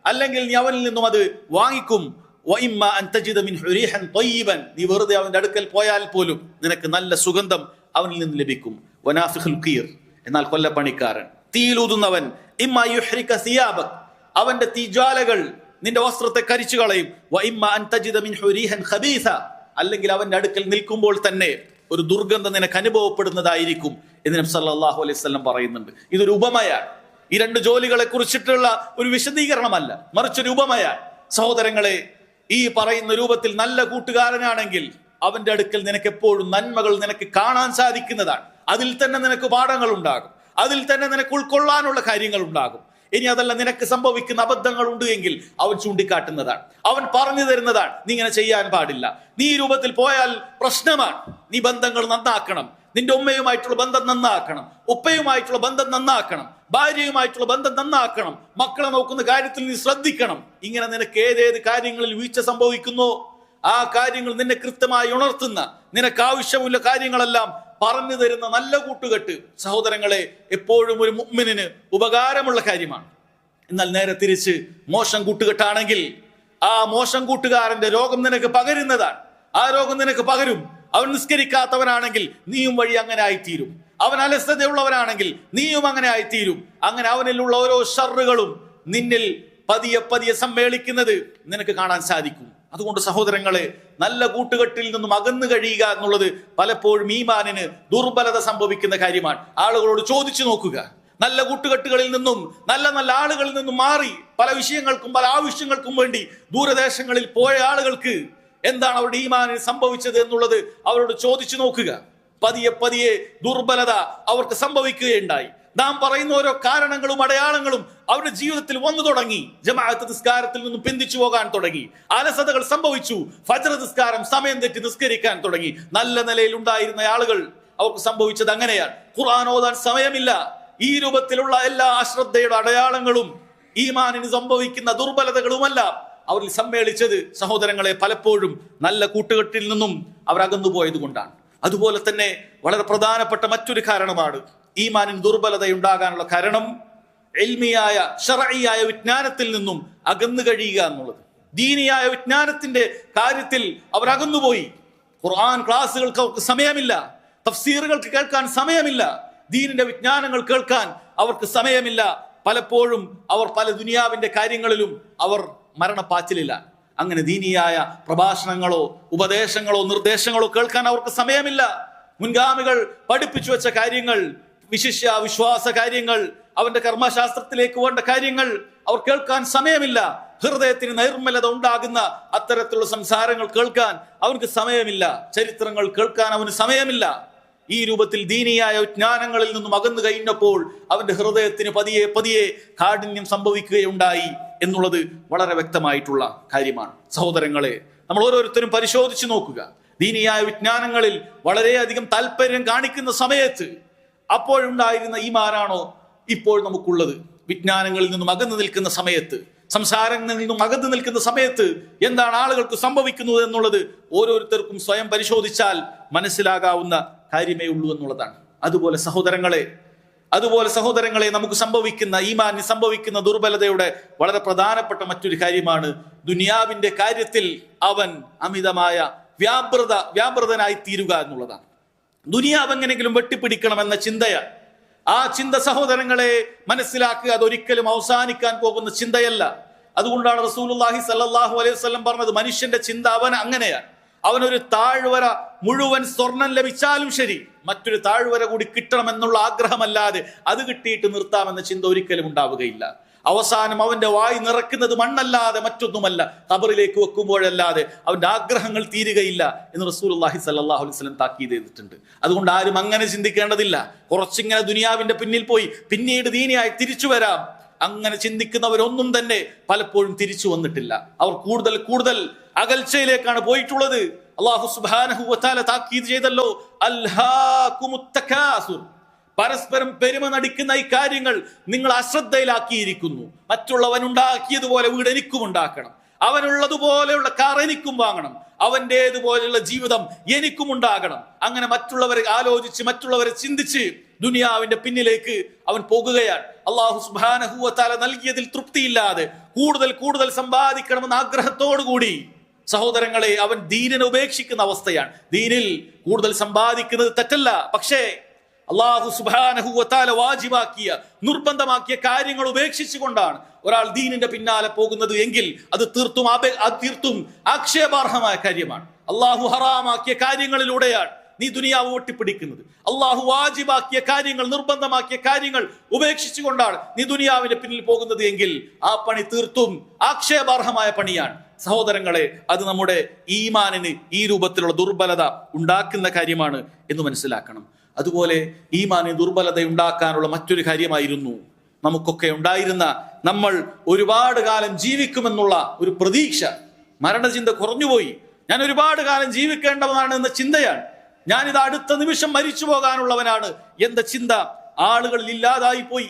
അല്ലെങ്കിൽ നീ അവനിൽ നിന്നും അത് വാങ്ങിക്കും. വ ഇമ്മ അൻ തജിദ മിൻഹു റീഹൻ ത്വയ്യിബൻ, നീ വെറുതെ അവന്റെ അടുക്കൽ പോയാൽ പോലും നിനക്ക് നല്ല സുഗന്ധം അവനിൽ നിന്ന് ലഭിക്കും. വനാഫിഖുൽ ഖീർ, എന്നാൽ കൊല്ലപ്പണിക്കാരൻ, തീയിലൂതുന്നവൻ, ഇമ്മ യുഹ്രിക സിയാബക്, അവന്റെ തീജ്വാലകൾ നിന്റെ വസ്ത്രത്തെ കരിച്ചു കളയും. വ ഇമ്മ അൻ തജിദ മിൻഹു റീഹൻ ഖബീസ, അല്ലെങ്കിൽ അവന്റെ അടുക്കൽ നിൽക്കുമ്പോൾ തന്നെ ഒരു ദുർഗന്ധം നിനക്ക് അനുഭവപ്പെടുന്നതായിരിക്കും എന്ന് നബി സല്ലല്ലാഹു അലൈഹി വസല്ലം പറയുന്നുണ്ട്. ഇതൊരു ഉപമയാണ്. ഈ രണ്ട് ജോലികളെ കുറിച്ചിട്ടുള്ള ഒരു വിശദീകരണമല്ല, മറിച്ചൊരു ഉപമയാണ്. സഹോദരങ്ങളെ, ഈ പറയുന്ന രൂപത്തിൽ നല്ല കൂട്ടുകാരനാണെങ്കിൽ അവന്റെ അടുക്കൽ നിനക്ക് എപ്പോഴും നന്മകൾ നിനക്ക് കാണാൻ സാധിക്കുന്നതാണ്. അതിൽ തന്നെ നിനക്ക് പാഠങ്ങൾ ഉണ്ടാകും, അതിൽ തന്നെ നിനക്ക് ഉൾക്കൊള്ളാനുള്ള കാര്യങ്ങൾ ഉണ്ടാകും. ഇനി അതല്ല, നിനക്ക് സംഭവിക്കുന്ന അബദ്ധങ്ങൾ ഉണ്ട് എങ്കിൽ അവൻ ചൂണ്ടിക്കാട്ടുന്നതാണ്, അവൻ പറഞ്ഞു തരുന്നതാണ്, നീ ഇങ്ങനെ ചെയ്യാൻ പാടില്ല, നീ ഈ രൂപത്തിൽ പോയാൽ പ്രശ്നമാണ്, നീ ബന്ധങ്ങൾ നന്നാക്കണം, നിന്റെ ഉമ്മയുമായിട്ടുള്ള ബന്ധം നന്നാക്കണം, ഉപ്പയുമായിട്ടുള്ള ബന്ധം നന്നാക്കണം, ഭാര്യയുമായിട്ടുള്ള ബന്ധം നന്നാക്കണം, മക്കളെ നോക്കുന്ന കാര്യത്തിൽ നീ ശ്രദ്ധിക്കണം. ഇങ്ങനെ നിനക്ക് ഏതേത് കാര്യങ്ങളിൽ വീഴ്ച സംഭവിക്കുന്നോ ആ കാര്യങ്ങൾ നിന്നെ കൃത്യമായി ഉണർത്തുന്ന, നിനക്ക് ആവശ്യമുള്ള കാര്യങ്ങളെല്ലാം പറഞ്ഞു തരുന്ന നല്ല കൂട്ടുകെട്ട് സഹോദരങ്ങളെ എപ്പോഴും ഒരു മുഅ്മിനിന് ഉപകാരമുള്ള കാര്യമാണ്. എന്നാൽ നേരെ തിരിച്ച് മോശം കൂട്ടുകെട്ടാണെങ്കിൽ ആ മോശം കൂട്ടുകാരന്റെ രോഗം നിനക്ക് പകരുന്നതാണ്. ആ രോഗം നിനക്ക് പകരും. അവൻ നിസ്കരിക്കാത്തവനാണെങ്കിൽ നീയും വഴി അങ്ങനെ ആയിത്തീരും. അവൻ അലസതയുള്ളവനാണെങ്കിൽ നീയും അങ്ങനെ ആയിത്തീരും. അങ്ങനെ അവനിലുള്ള ഓരോ ഷർറുകളും നിന്നിൽ പതിയെ പതിയെ സമ്മേളിക്കുന്നത് നിനക്ക് കാണാൻ സാധിക്കും. അതുകൊണ്ട് സഹോദരങ്ങളെ, നല്ല കൂട്ടുകെട്ടിൽ നിന്നും അകന്നു കഴിയുക എന്നുള്ളത് പലപ്പോഴും ഈമാനിന് ദുർബലത സംഭവിക്കുന്ന കാര്യമാണ്. ആളുകളോട് ചോദിച്ചു നോക്കുക. നല്ല കൂട്ടുകെട്ടുകളിൽ നിന്നും നല്ല നല്ല ആളുകളിൽ നിന്നും മാറി പല വിഷയങ്ങൾക്കും പല ആവശ്യങ്ങൾക്കും വേണ്ടി ദൂരദേശങ്ങളിൽ പോയ ആളുകൾക്ക് എന്താണ് അവരുടെ ഈമാനിന് സംഭവിച്ചത് എന്നുള്ളത് അവരോട് ചോദിച്ചു നോക്കുക. പതിയെ പതിയെ ദുർബലത അവർക്ക് സംഭവിക്കുകയുണ്ടായി. നാം പറയുന്ന ഓരോ കാരണങ്ങളും അടയാളങ്ങളും അവരുടെ ജീവിതത്തിൽ വന്നു തുടങ്ങി. ജമാഅത്ത് നിസ്കാരത്തിൽ നിന്നും പിന്തിച്ചു പോകാൻ തുടങ്ങി, അലസതകൾ സംഭവിച്ചു, ഫജ്ർ നിസ്കാരം സമയം തെറ്റി നിസ്കരിക്കാൻ തുടങ്ങി. നല്ല നിലയിൽ ഉണ്ടായിരുന്ന ആളുകൾ അവർക്ക് സംഭവിച്ചത് അങ്ങനെയാണ്. ഖുർആൻ ഓതാൻ സമയമില്ല. ഈ രൂപത്തിലുള്ള എല്ലാ അശ്രദ്ധയുടെ അടയാളങ്ങളും ഈമാനിന് സംഭവിക്കുന്ന ദുർബലതകളുമല്ല അവരിൽ സമ്മേളിച്ചത് സഹോദരങ്ങളെ പലപ്പോഴും നല്ല കൂട്ടുകെട്ടിൽ നിന്നും അവർ അകന്നുപോയത് കൊണ്ടാണ്. അതുപോലെ തന്നെ വളരെ പ്രധാനപ്പെട്ട മറ്റൊരു കാരണമാണ് ഈമാനിന് ദുർബലതയുണ്ടാകാനുള്ള കാരണം ഇൽമിയായ ശർഈയായ വിജ്ഞാനത്തിൽ നിന്നും അകന്നു കഴിയുക എന്നുള്ളത്. ദീനിയായ വിജ്ഞാനത്തിന്റെ കാര്യത്തിൽ അവർ അകന്നുപോയി. ഖുർആൻ ക്ലാസ്സുകൾക്ക് അവർക്ക് സമയമില്ല, തഫ്സീറുകൾക്ക് കേൾക്കാൻ സമയമില്ല, ദീനിന്റെ വിജ്ഞാനങ്ങൾ കേൾക്കാൻ അവർക്ക് സമയമില്ല. പലപ്പോഴും അവർ പല ദുനിയാവിന്റെ കാര്യങ്ങളിലും അവർ മരണപ്പാച്ചിലില്ല. അങ്ങനെ ദീനിയായ പ്രഭാഷണങ്ങളോ ഉപദേശങ്ങളോ നിർദ്ദേശങ്ങളോ കേൾക്കാൻ അവർക്ക് സമയമില്ല. മുൻഗാമികൾ പഠിപ്പിച്ചു വെച്ച കാര്യങ്ങൾ, വിശിഷ്യ വിശ്വാസ കാര്യങ്ങൾ, അവന്റെ കർമ്മശാസ്ത്രത്തിലേക്ക് വേണ്ട കാര്യങ്ങൾ അവർ കേൾക്കാൻ സമയമില്ല. ഹൃദയത്തിന് നൈർമല്യത ഉണ്ടാകുന്ന അത്തരത്തിലുള്ള സംസാരങ്ങൾ കേൾക്കാൻ അവർക്ക് സമയമില്ല. ചരിത്രങ്ങൾ കേൾക്കാൻ അവന് സമയമില്ല. ഈ രൂപത്തിൽ ദീനിയായ വിജ്ഞാനങ്ങളിൽ നിന്നും അകന്നു കഴിഞ്ഞപ്പോൾ അവന്റെ ഹൃദയത്തിന് പതിയെ പതിയെ കാഠിന്യം സംഭവിക്കുകയുണ്ടായി എന്നുള്ളത് വളരെ വ്യക്തമായിട്ടുള്ള കാര്യമാണ്. സഹോദരങ്ങളെ, നമ്മൾ ഓരോരുത്തരും പരിശോധിച്ചു നോക്കുക. ദീനിയായ വിജ്ഞാനങ്ങളിൽ വളരെയധികം താല്പര്യം കാണിക്കുന്ന സമയത്ത് അപ്പോഴുണ്ടായിരുന്ന ഈമാനാണോ ഇപ്പോൾ നമുക്കുള്ളത്? വിജ്ഞാനങ്ങളിൽ നിന്നും അകന്നു നിൽക്കുന്ന സമയത്ത്, സംസാരങ്ങളിൽ നിന്നും അകന്നു നിൽക്കുന്ന സമയത്ത് എന്താണ് ആളുകൾക്ക് സംഭവിക്കുന്നത് എന്നുള്ളത് ഓരോരുത്തർക്കും സ്വയം പരിശോധിച്ചാൽ മനസ്സിലാകാവുന്ന കാര്യമേ ഉള്ളൂ എന്നുള്ളതാണ്. അതുപോലെ സഹോദരങ്ങളെ നമുക്ക് സംഭവിക്കുന്ന ഈമാനിന് സംഭവിക്കുന്ന ദുർബലതയുടെ വളരെ പ്രധാനപ്പെട്ട മറ്റൊരു കാര്യമാണ് ദുനിയാവിന്റെ കാര്യത്തിൽ അവൻ അമിതമായ വ്യാപൃതനായി തീരുക എന്നുള്ളതാണ്. ദുനിയാവ് എങ്ങനെങ്കിലും വെട്ടിപ്പിടിക്കണം എന്ന ചിന്തയാണ്. ആ ചിന്ത സഹോദരങ്ങളെ മനസ്സിലാക്കുക, അതൊരിക്കലും അവസാനിക്കാൻ പോകുന്ന ചിന്തയല്ല. അതുകൊണ്ടാണ് റസൂലുള്ളാഹി സ്വല്ലല്ലാഹു അലൈഹി വസല്ലം പറഞ്ഞത്, മനുഷ്യന്റെ ചിന്ത അവൻ അങ്ങനെയാണ്. അവനൊരു താഴ്വര മുഴുവൻ സ്വർണം ലഭിച്ചാലും ശരി, മറ്റൊരു താഴ്വര കൂടി കിട്ടണമെന്നുള്ള ആഗ്രഹമല്ലാതെ അത് കിട്ടിയിട്ട് നിർത്താമെന്ന ചിന്ത ഒരിക്കലും ഉണ്ടാവുകയില്ല. അവസാനം അവന്റെ വായി നിറക്കുന്നത് മണ്ണല്ലാതെ മറ്റൊന്നുമല്ല, ഖബറിലേക്ക് വെക്കുമ്പോഴല്ലാതെ അവന്റെ ആഗ്രഹങ്ങൾ തീരുകയില്ല എന്ന് റസൂലുള്ളാഹി സ്വല്ലല്ലാഹു അലൈഹി വസല്ലം താക്കീത് ചെയ്തിട്ടുണ്ട്. അതുകൊണ്ട് ആരും അങ്ങനെ ചിന്തിക്കേണ്ടതില്ല. കുറച്ചിങ്ങനെ ദുനിയാവിന്റെ പിന്നിൽ പോയി പിന്നീട് ദീനിയായി തിരിച്ചു വരാം, അങ്ങനെ ചിന്തിക്കുന്നവരൊന്നും തന്നെ പലപ്പോഴും തിരിച്ചു വന്നിട്ടില്ല. അവർ കൂടുതൽ കൂടുതൽ അകൽച്ചയിലേക്കാണ് പോയിട്ടുള്ളത്. അല്ലാഹു സുബ്ഹാനഹു വ തആല താക്കീത് ചെയ്തല്ലോ, അൽഹാകുമുത് തകാസുർ, പരസ്പരം പെരുമ നടിക്കുന്ന ഈ കാര്യങ്ങൾ നിങ്ങൾ അശ്രദ്ധയിലാക്കിയിരിക്കുന്നു. മറ്റുള്ളവൻ ഉണ്ടാക്കിയതുപോലെ വീട് എനിക്കും ഉണ്ടാക്കണം, അവനുള്ളതുപോലെയുള്ള കാർ എനിക്കും വാങ്ങണം, അവൻ്റേതുപോലെയുള്ള ജീവിതം എനിക്കും ഉണ്ടാകണം. അങ്ങനെ മറ്റുള്ളവരെ ആലോചിച്ച്, മറ്റുള്ളവരെ ചിന്തിച്ച് ദുനിയാവിന്റെ പിന്നിലേക്ക് അവൻ പോകുകയാണ്. അല്ലാഹു സുബ്ഹാനഹു വ തആല നൽകിയതിൽ തൃപ്തിയില്ലാതെ കൂടുതൽ കൂടുതൽ സമ്പാദിക്കണമെന്ന ആഗ്രഹത്തോടുകൂടി സഹോദരങ്ങളെ അവൻ ദീനിനെ ഉപേക്ഷിക്കുന്ന അവസ്ഥയാണ്. ദീനിൽ കൂടുതൽ സമ്പാദിക്കുന്നത് തെറ്റല്ല, പക്ഷേ അല്ലാഹു സുബ്ഹാനഹു വ തആല വാജിബാക്കിയ, നിർബന്ധമാക്കിയ കാര്യങ്ങൾ ഉപേക്ഷിച്ചുകൊണ്ടാണ് ഒരാൾ ദീനിന്റെ പിന്നാലെ പോകുന്നത് എങ്കിൽ അത് തീർത്തും ആക്ഷേപാർഹമായ കാര്യമാണ്. അല്ലാഹു ഹറാമാക്കിയ കാര്യങ്ങളിലൂടെയാണ് നീ ദുനിയാവ് ഒട്ടിപ്പിടിക്കുന്നത്. അല്ലാഹു വാജിബാക്കിയ കാര്യങ്ങൾ, നിർബന്ധമാക്കിയ കാര്യങ്ങൾ ഉപേക്ഷിച്ചുകൊണ്ടാണ് നീ ദുനിയാവിന്റെ പിന്നിൽ പോകുന്നത് എങ്കിൽ ആ പണി തീർത്തും ആക്ഷേപാർഹമായ പണിയാണ്. സഹോദരങ്ങളെ, അത് നമ്മുടെ ഈമാനിന് ഈ രൂപത്തിലുള്ള ദുർബലത ഉണ്ടാക്കുന്ന കാര്യമാണ് എന്ന് മനസ്സിലാക്കണം. അതുപോലെ ഈമാനിന് ദുർബലത ഉണ്ടാക്കാനുള്ള മറ്റൊരു കാര്യമായിരുന്നു നമുക്കൊക്കെ ഉണ്ടായിരുന്ന, നമ്മൾ ഒരുപാട് കാലം ജീവിക്കുമെന്നുള്ള ഒരു പ്രതീക്ഷ. മരണചിന്ത കുറഞ്ഞുപോയി. ഞാൻ ഒരുപാട് കാലം ജീവിക്കേണ്ടവനാണ് എന്ന ചിന്തയാണ്. ഞാനിത് അടുത്ത നിമിഷം മരിച്ചു പോകാനുള്ളവനാണ് എന്ന ചിന്ത ആളുകളിൽ ഇല്ലാതായി പോയി.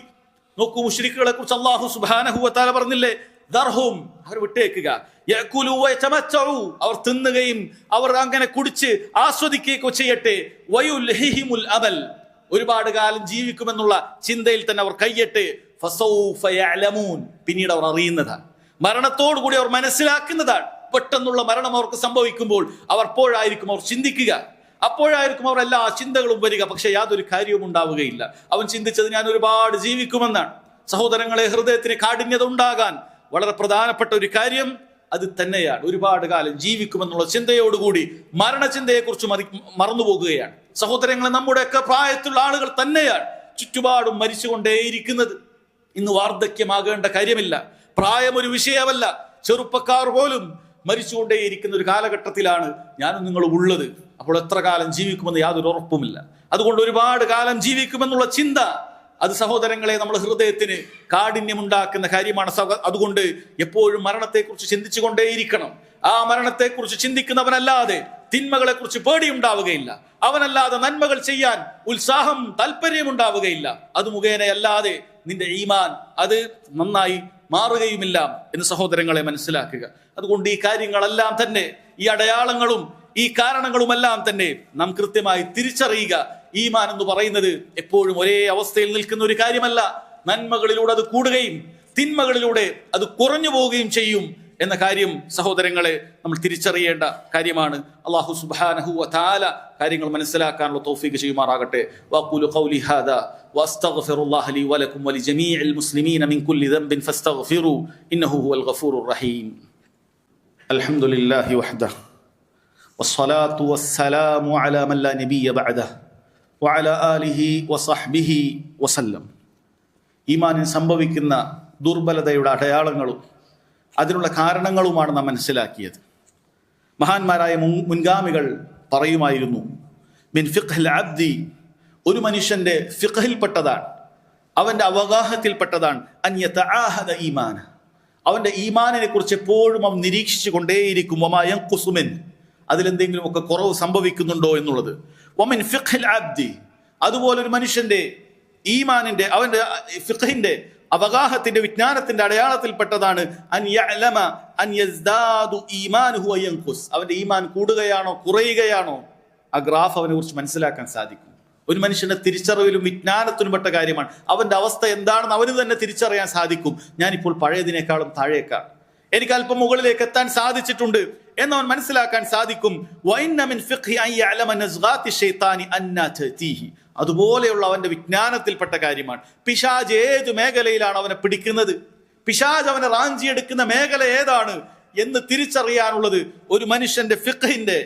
നോക്കൂ, മുശ്രിക്കുകളെ കുറിച്ച് അല്ലാഹു സുബ്ഹാനഹു വ തആല പറഞ്ഞില്ലേ, ദർഹും, അവർ വിട്ടേക്കുക, യഅകുലു വയതമത്തഉ, അവർ തിന്നുകയും അവർ അങ്ങനെ കുടിച്ച് ആസ്വദിക്കുകയൊക്കെ ചെയ്യട്ടെ, വയുൽഹിഹിമുൽ അമൽ, ഒരുപാട് കാലം ജീവിക്കുമെന്നുള്ള ചിന്തയിൽ തന്നെ അവർ കഴിയട്ടെ, ഫസൗഫ യഅലമൂൻ, പിന്നീട് അവർ അറിയുന്നതാണ്, മരണത്തോടു കൂടി അവർ മനസ്സിലാക്കുന്നതാണ്. പെട്ടെന്നുള്ള മരണം അവർക്ക് സംഭവിക്കുമ്പോൾ അപ്പോഴായിരിക്കും അവർ ചിന്തിക്കുക, അപ്പോഴായിരിക്കും അവർ എല്ലാ ചിന്തകളും വരിക. പക്ഷെ യാതൊരു കാര്യവും ഉണ്ടാവുകയില്ല. അവൻ ചിന്തിച്ചത് ഞാൻ ഒരുപാട് ജീവിക്കുമെന്നാണ്. സഹോദരങ്ങളെ, ഹൃദയത്തിന് കാഠിന്യത ഉണ്ടാകാൻ വളരെ പ്രധാനപ്പെട്ട ഒരു കാര്യം അത് തന്നെയാണ്. ഒരുപാട് കാലം ജീവിക്കുമെന്നുള്ള ചിന്തയോടുകൂടി മരണചിന്തയെ കുറിച്ച് മറന്നുപോകുകയാണ്. സഹോദരങ്ങളെ, നമ്മുടെയൊക്കെ പ്രായത്തിലുള്ള ആളുകൾ തന്നെയാണ് ചുറ്റുപാടും മരിച്ചുകൊണ്ടേയിരിക്കുന്നത്. ഇന്ന് വാർദ്ധക്യമാകേണ്ട കാര്യമില്ല, പ്രായം ഒരു വിഷയമല്ല. ചെറുപ്പക്കാർ പോലും മരിച്ചുകൊണ്ടേയിരിക്കുന്ന ഒരു കാലഘട്ടത്തിലാണ് ഞാനും നിങ്ങളും ഉള്ളത്. അപ്പോൾ എത്ര കാലം ജീവിക്കുമെന്ന് യാതൊരു ഉറപ്പുമില്ല. അതുകൊണ്ട് ഒരുപാട് കാലം ജീവിക്കുമെന്നുള്ള ചിന്ത, അത് സഹോദരങ്ങളെ നമ്മുടെ ഹൃദയത്തിന് കാഠിന്യമുണ്ടാക്കുന്ന കാര്യമാണ്. അതുകൊണ്ട് എപ്പോഴും മരണത്തെക്കുറിച്ച് ചിന്തിച്ചു കൊണ്ടേയിരിക്കണം. ആ മരണത്തെക്കുറിച്ച് ചിന്തിക്കുന്നവനല്ലാതെ തിന്മകളെ കുറിച്ച് പേടിയുണ്ടാവുകയില്ല, അവനല്ലാതെ നന്മകൾ ചെയ്യാൻ ഉത്സാഹം, താല്പര്യമുണ്ടാവുകയില്ല. അത് മുഖേനയല്ലാതെ നിന്റെ ഈമാൻ അത് നന്നായി മാറുകയുമില്ല എന്ന് സഹോദരങ്ങളെ മനസ്സിലാക്കുക. അതുകൊണ്ട് ഈ കാര്യങ്ങളെല്ലാം തന്നെ, ഈ അടയാളങ്ങളും ഈ കാരണങ്ങളുമെല്ലാം തന്നെ നാം കൃത്യമായി തിരിച്ചറിയുക. ഈമാൻ എന്ന് പറയുന്നത് എപ്പോഴും ഒരേ അവസ്ഥയിൽ നിൽക്കുന്ന ഒരു കാര്യമല്ല. നന്മകളിലൂടെ അത് കൂടുകയും തിന്മകളിലൂടെ അത് കുറഞ്ഞു പോവുകയും ചെയ്യും എന്ന കാര്യം സഹോദരങ്ങളെ നമ്മൾ തിരിച്ചറിയേണ്ട കാര്യമാണ്. അല്ലാഹു സുബ്ഹാനഹു വ തആല കാര്യങ്ങൾ മനസ്സിലാക്കാനുള്ള തൗഫീഖ് ചെയ്യുമാറാകട്ടെ. വഖൂലു ഖൗലി ഹാദാ വഅസ്തഗ്ഫിറുല്ലാഹ ലി വലക്കും വലിജമീഇൽ മുസ്ലിമീന മിൻ കുല്ലി ദംബിൻ ഫസ്തഗ്ഫിറൂ ഇന്നഹു ഹുവൽ ഗഫൂറുർ റഹീം. അൽഹംദുലില്ലാഹി വഹ്ദഹു വസ്സലാത്തു വസ്സലാമു അലാ മൻ ലാ നബിയ്യ ബഅദഹു വഅലാ ആലിഹി വസഹ്ബിഹി വസല്ലം. ഈമാനിന് സംഭവിക്കുന്ന ദുർബലതയുടെ അടയാളങ്ങളും അതിനുള്ള കാരണങ്ങളുമാണ് നാം മനസ്സിലാക്കിയത്. മഹാന്മാരായ മുൻഗാമികൾ പറയുമായിരുന്നു, മിൻ ഫിഖ്ഹിൽ അബ്ദി, ഒരു മനുഷ്യന്റെ ഫിഖ്ഹിൽപ്പെട്ടതാണ്, അവന്റെ അവഗാഹത്തിൽപ്പെട്ടതാണ്, അൻ യതആഹദ ഈമാന, അവന്റെ ഈമാനിനെ കുറിച്ച് എപ്പോഴും അവൻ നിരീക്ഷിച്ചു കൊണ്ടേയിരിക്കും. വമാ യൻഖുസു മിൻ, അതിലെന്തെങ്കിലുമൊക്കെ കുറവ് സംഭവിക്കുന്നുണ്ടോ എന്നുള്ളത്. വമിൻ ഫിഖ്ഹിൽ അബ്ദി, അതുപോലെ ഒരു മനുഷ്യന്റെ ഈമാനിന്റെ, അവന്റെ ഫിഖ്ഹിന്റെ അവഗാഹത്തിന്റെ വിജ്ഞാനത്തിന്റെ അടയാളത്തിൽപ്പെട്ടതാണ് അൻ യഅലമ അൻ യസ്ദാദു ഈമാനുഹു വയൻഖുസ്, അവന്റെ ഈമാൻ കൂടുകയാണോ കുറയുകയാണോ ആ ഗ്രാഫ് അവനെ കുറിച്ച് മനസ്സിലാക്കാൻ സാധിക്കും. ഒരു മനുഷ്യന്റെ തിരിച്ചറിവിലും വിജ്ഞാനത്തിനും പെട്ട കാര്യമാണ്. അവന്റെ അവസ്ഥ എന്താണെന്ന് അവന് തന്നെ തിരിച്ചറിയാൻ സാധിക്കും. ഞാനിപ്പോൾ പഴയതിനേക്കാളും താഴേക്കാണ്, എനിക്ക് അല്പം മുകളിലേക്ക് എത്താൻ സാധിച്ചിട്ടുണ്ട് എന്നവൻ മനസ്സിലാക്കാൻ സാധിക്കും. വഇന്ന മിൻ ഫിഖ്ഹി അൻ യഅലമ നസ്ഗാതി ശൈത്താനി അന്നാ തഅതീഹി, അതുപോലെയുള്ള അവന്റെ വിജ്ഞാനത്തിൽപ്പെട്ട കാര്യമാണ്. പിശാച് ഏത് മേഖലയിലാണ് അവനെ പിടിക്കുന്നത്, പിശാച് അവനെ റാഞ്ചിയെടുക്കുന്ന മേഖല ഏതാണ് എന്ന് തിരിച്ചറിയാനുള്ളത് ഒരു മനുഷ്യന്റെ ഫിഖ്ഹിന്റെ,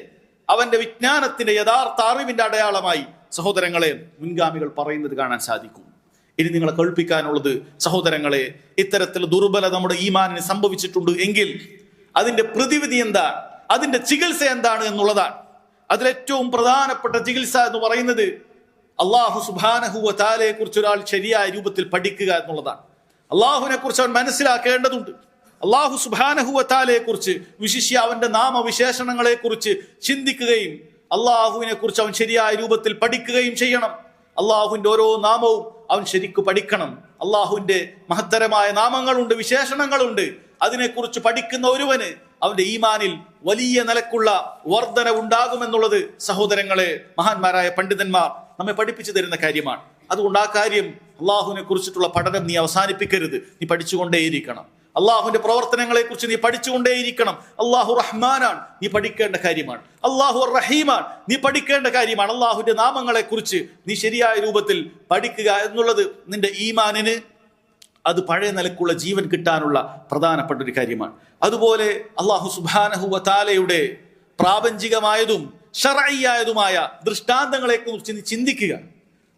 അവന്റെ വിജ്ഞാനത്തിന്റെ യഥാർത്ഥ അറിവിന്റെ അടയാളമായി സഹോദരങ്ങളെ മുൻഗാമികൾ പറയുന്നത് കാണാൻ സാധിക്കും. ഇനി നിങ്ങളെ കേൾപ്പിക്കാനുള്ളത് സഹോദരങ്ങളെ, ഇത്തരത്തിൽ ദുർബലത നമ്മുടെ ഈമാനിന് സംഭവിച്ചിട്ടുണ്ട് എങ്കിൽ അതിന്റെ പ്രതിവിധി എന്താണ്, അതിന്റെ ചികിത്സ എന്താണ് എന്നുള്ളതാണ്. അതിലേറ്റവും പ്രധാനപ്പെട്ട ചികിത്സ എന്ന് പറയുന്നത് അല്ലാഹു സുബ്ഹാനഹു വ തആലയെ കുറിച്ച് ഒരാൾ ശരിയായ രൂപത്തിൽ പഠിക്കുക എന്നുള്ളതാണ്. അള്ളാഹുവിനെ കുറിച്ച് അവൻ മനസ്സിലാക്കേണ്ടതുണ്ട്. അല്ലാഹു സുബ്ഹാനഹു വ തആലയെ കുറിച്ച്, വിശിഷ്യ അവന്റെ നാമവിശേഷണങ്ങളെ കുറിച്ച് ചിന്തിക്കുകയും അള്ളാഹുവിനെ കുറിച്ച് അവൻ ശരിയായ രൂപത്തിൽ പഠിക്കുകയും ചെയ്യണം. അള്ളാഹുവിന്റെ ഓരോ നാമവും അവൻ ശരിക്കു പഠിക്കണം. അള്ളാഹുവിന്റെ മഹത്തരമായ നാമങ്ങളുണ്ട്, വിശേഷണങ്ങളുണ്ട്. അതിനെക്കുറിച്ച് പഠിക്കുന്ന ഒരുവന് അവന്റെ ഈമാനിൽ വലിയ നിലക്കുള്ള വർധന ഉണ്ടാകുമെന്നുള്ളത് സഹോദരങ്ങളെ മഹാന്മാരായ പണ്ഡിതന്മാർ നമ്മെ പഠിപ്പിച്ചു തരുന്ന കാര്യമാണ്. അതുകൊണ്ട് ആ കാര്യം, അള്ളാഹുവിനെ കുറിച്ചിട്ടുള്ള പഠനം നീ അവസാനിപ്പിക്കരുത്. നീ പഠിച്ചുകൊണ്ടേയിരിക്കണം. അള്ളാഹുവിന്റെ പ്രവർത്തനങ്ങളെ കുറിച്ച് നീ പഠിച്ചുകൊണ്ടേയിരിക്കണം. അള്ളാഹു റഹ്മാനാണ്, നീ പഠിക്കേണ്ട കാര്യമാണ്. അള്ളാഹു റഹീമാണ്, നീ പഠിക്കേണ്ട കാര്യമാണ്. അള്ളാഹുവിന്റെ നാമങ്ങളെ കുറിച്ച് നീ ശരിയായ രൂപത്തിൽ പഠിക്കുക എന്നുള്ളത് നിന്റെ ഈമാനിന് അത് പഴയ നിലക്കുള്ള ജീവൻ കിട്ടാനുള്ള പ്രധാനപ്പെട്ട ഒരു കാര്യമാണ്. അതുപോലെ അള്ളാഹു സുബ്ഹാനഹു വ തആലയുടെ പ്രാപഞ്ചികമായതും ശർഈയായതുമായ ദൃഷ്ടാന്തങ്ങളെ കുറിച്ച് നീ ചിന്തിക്കുക.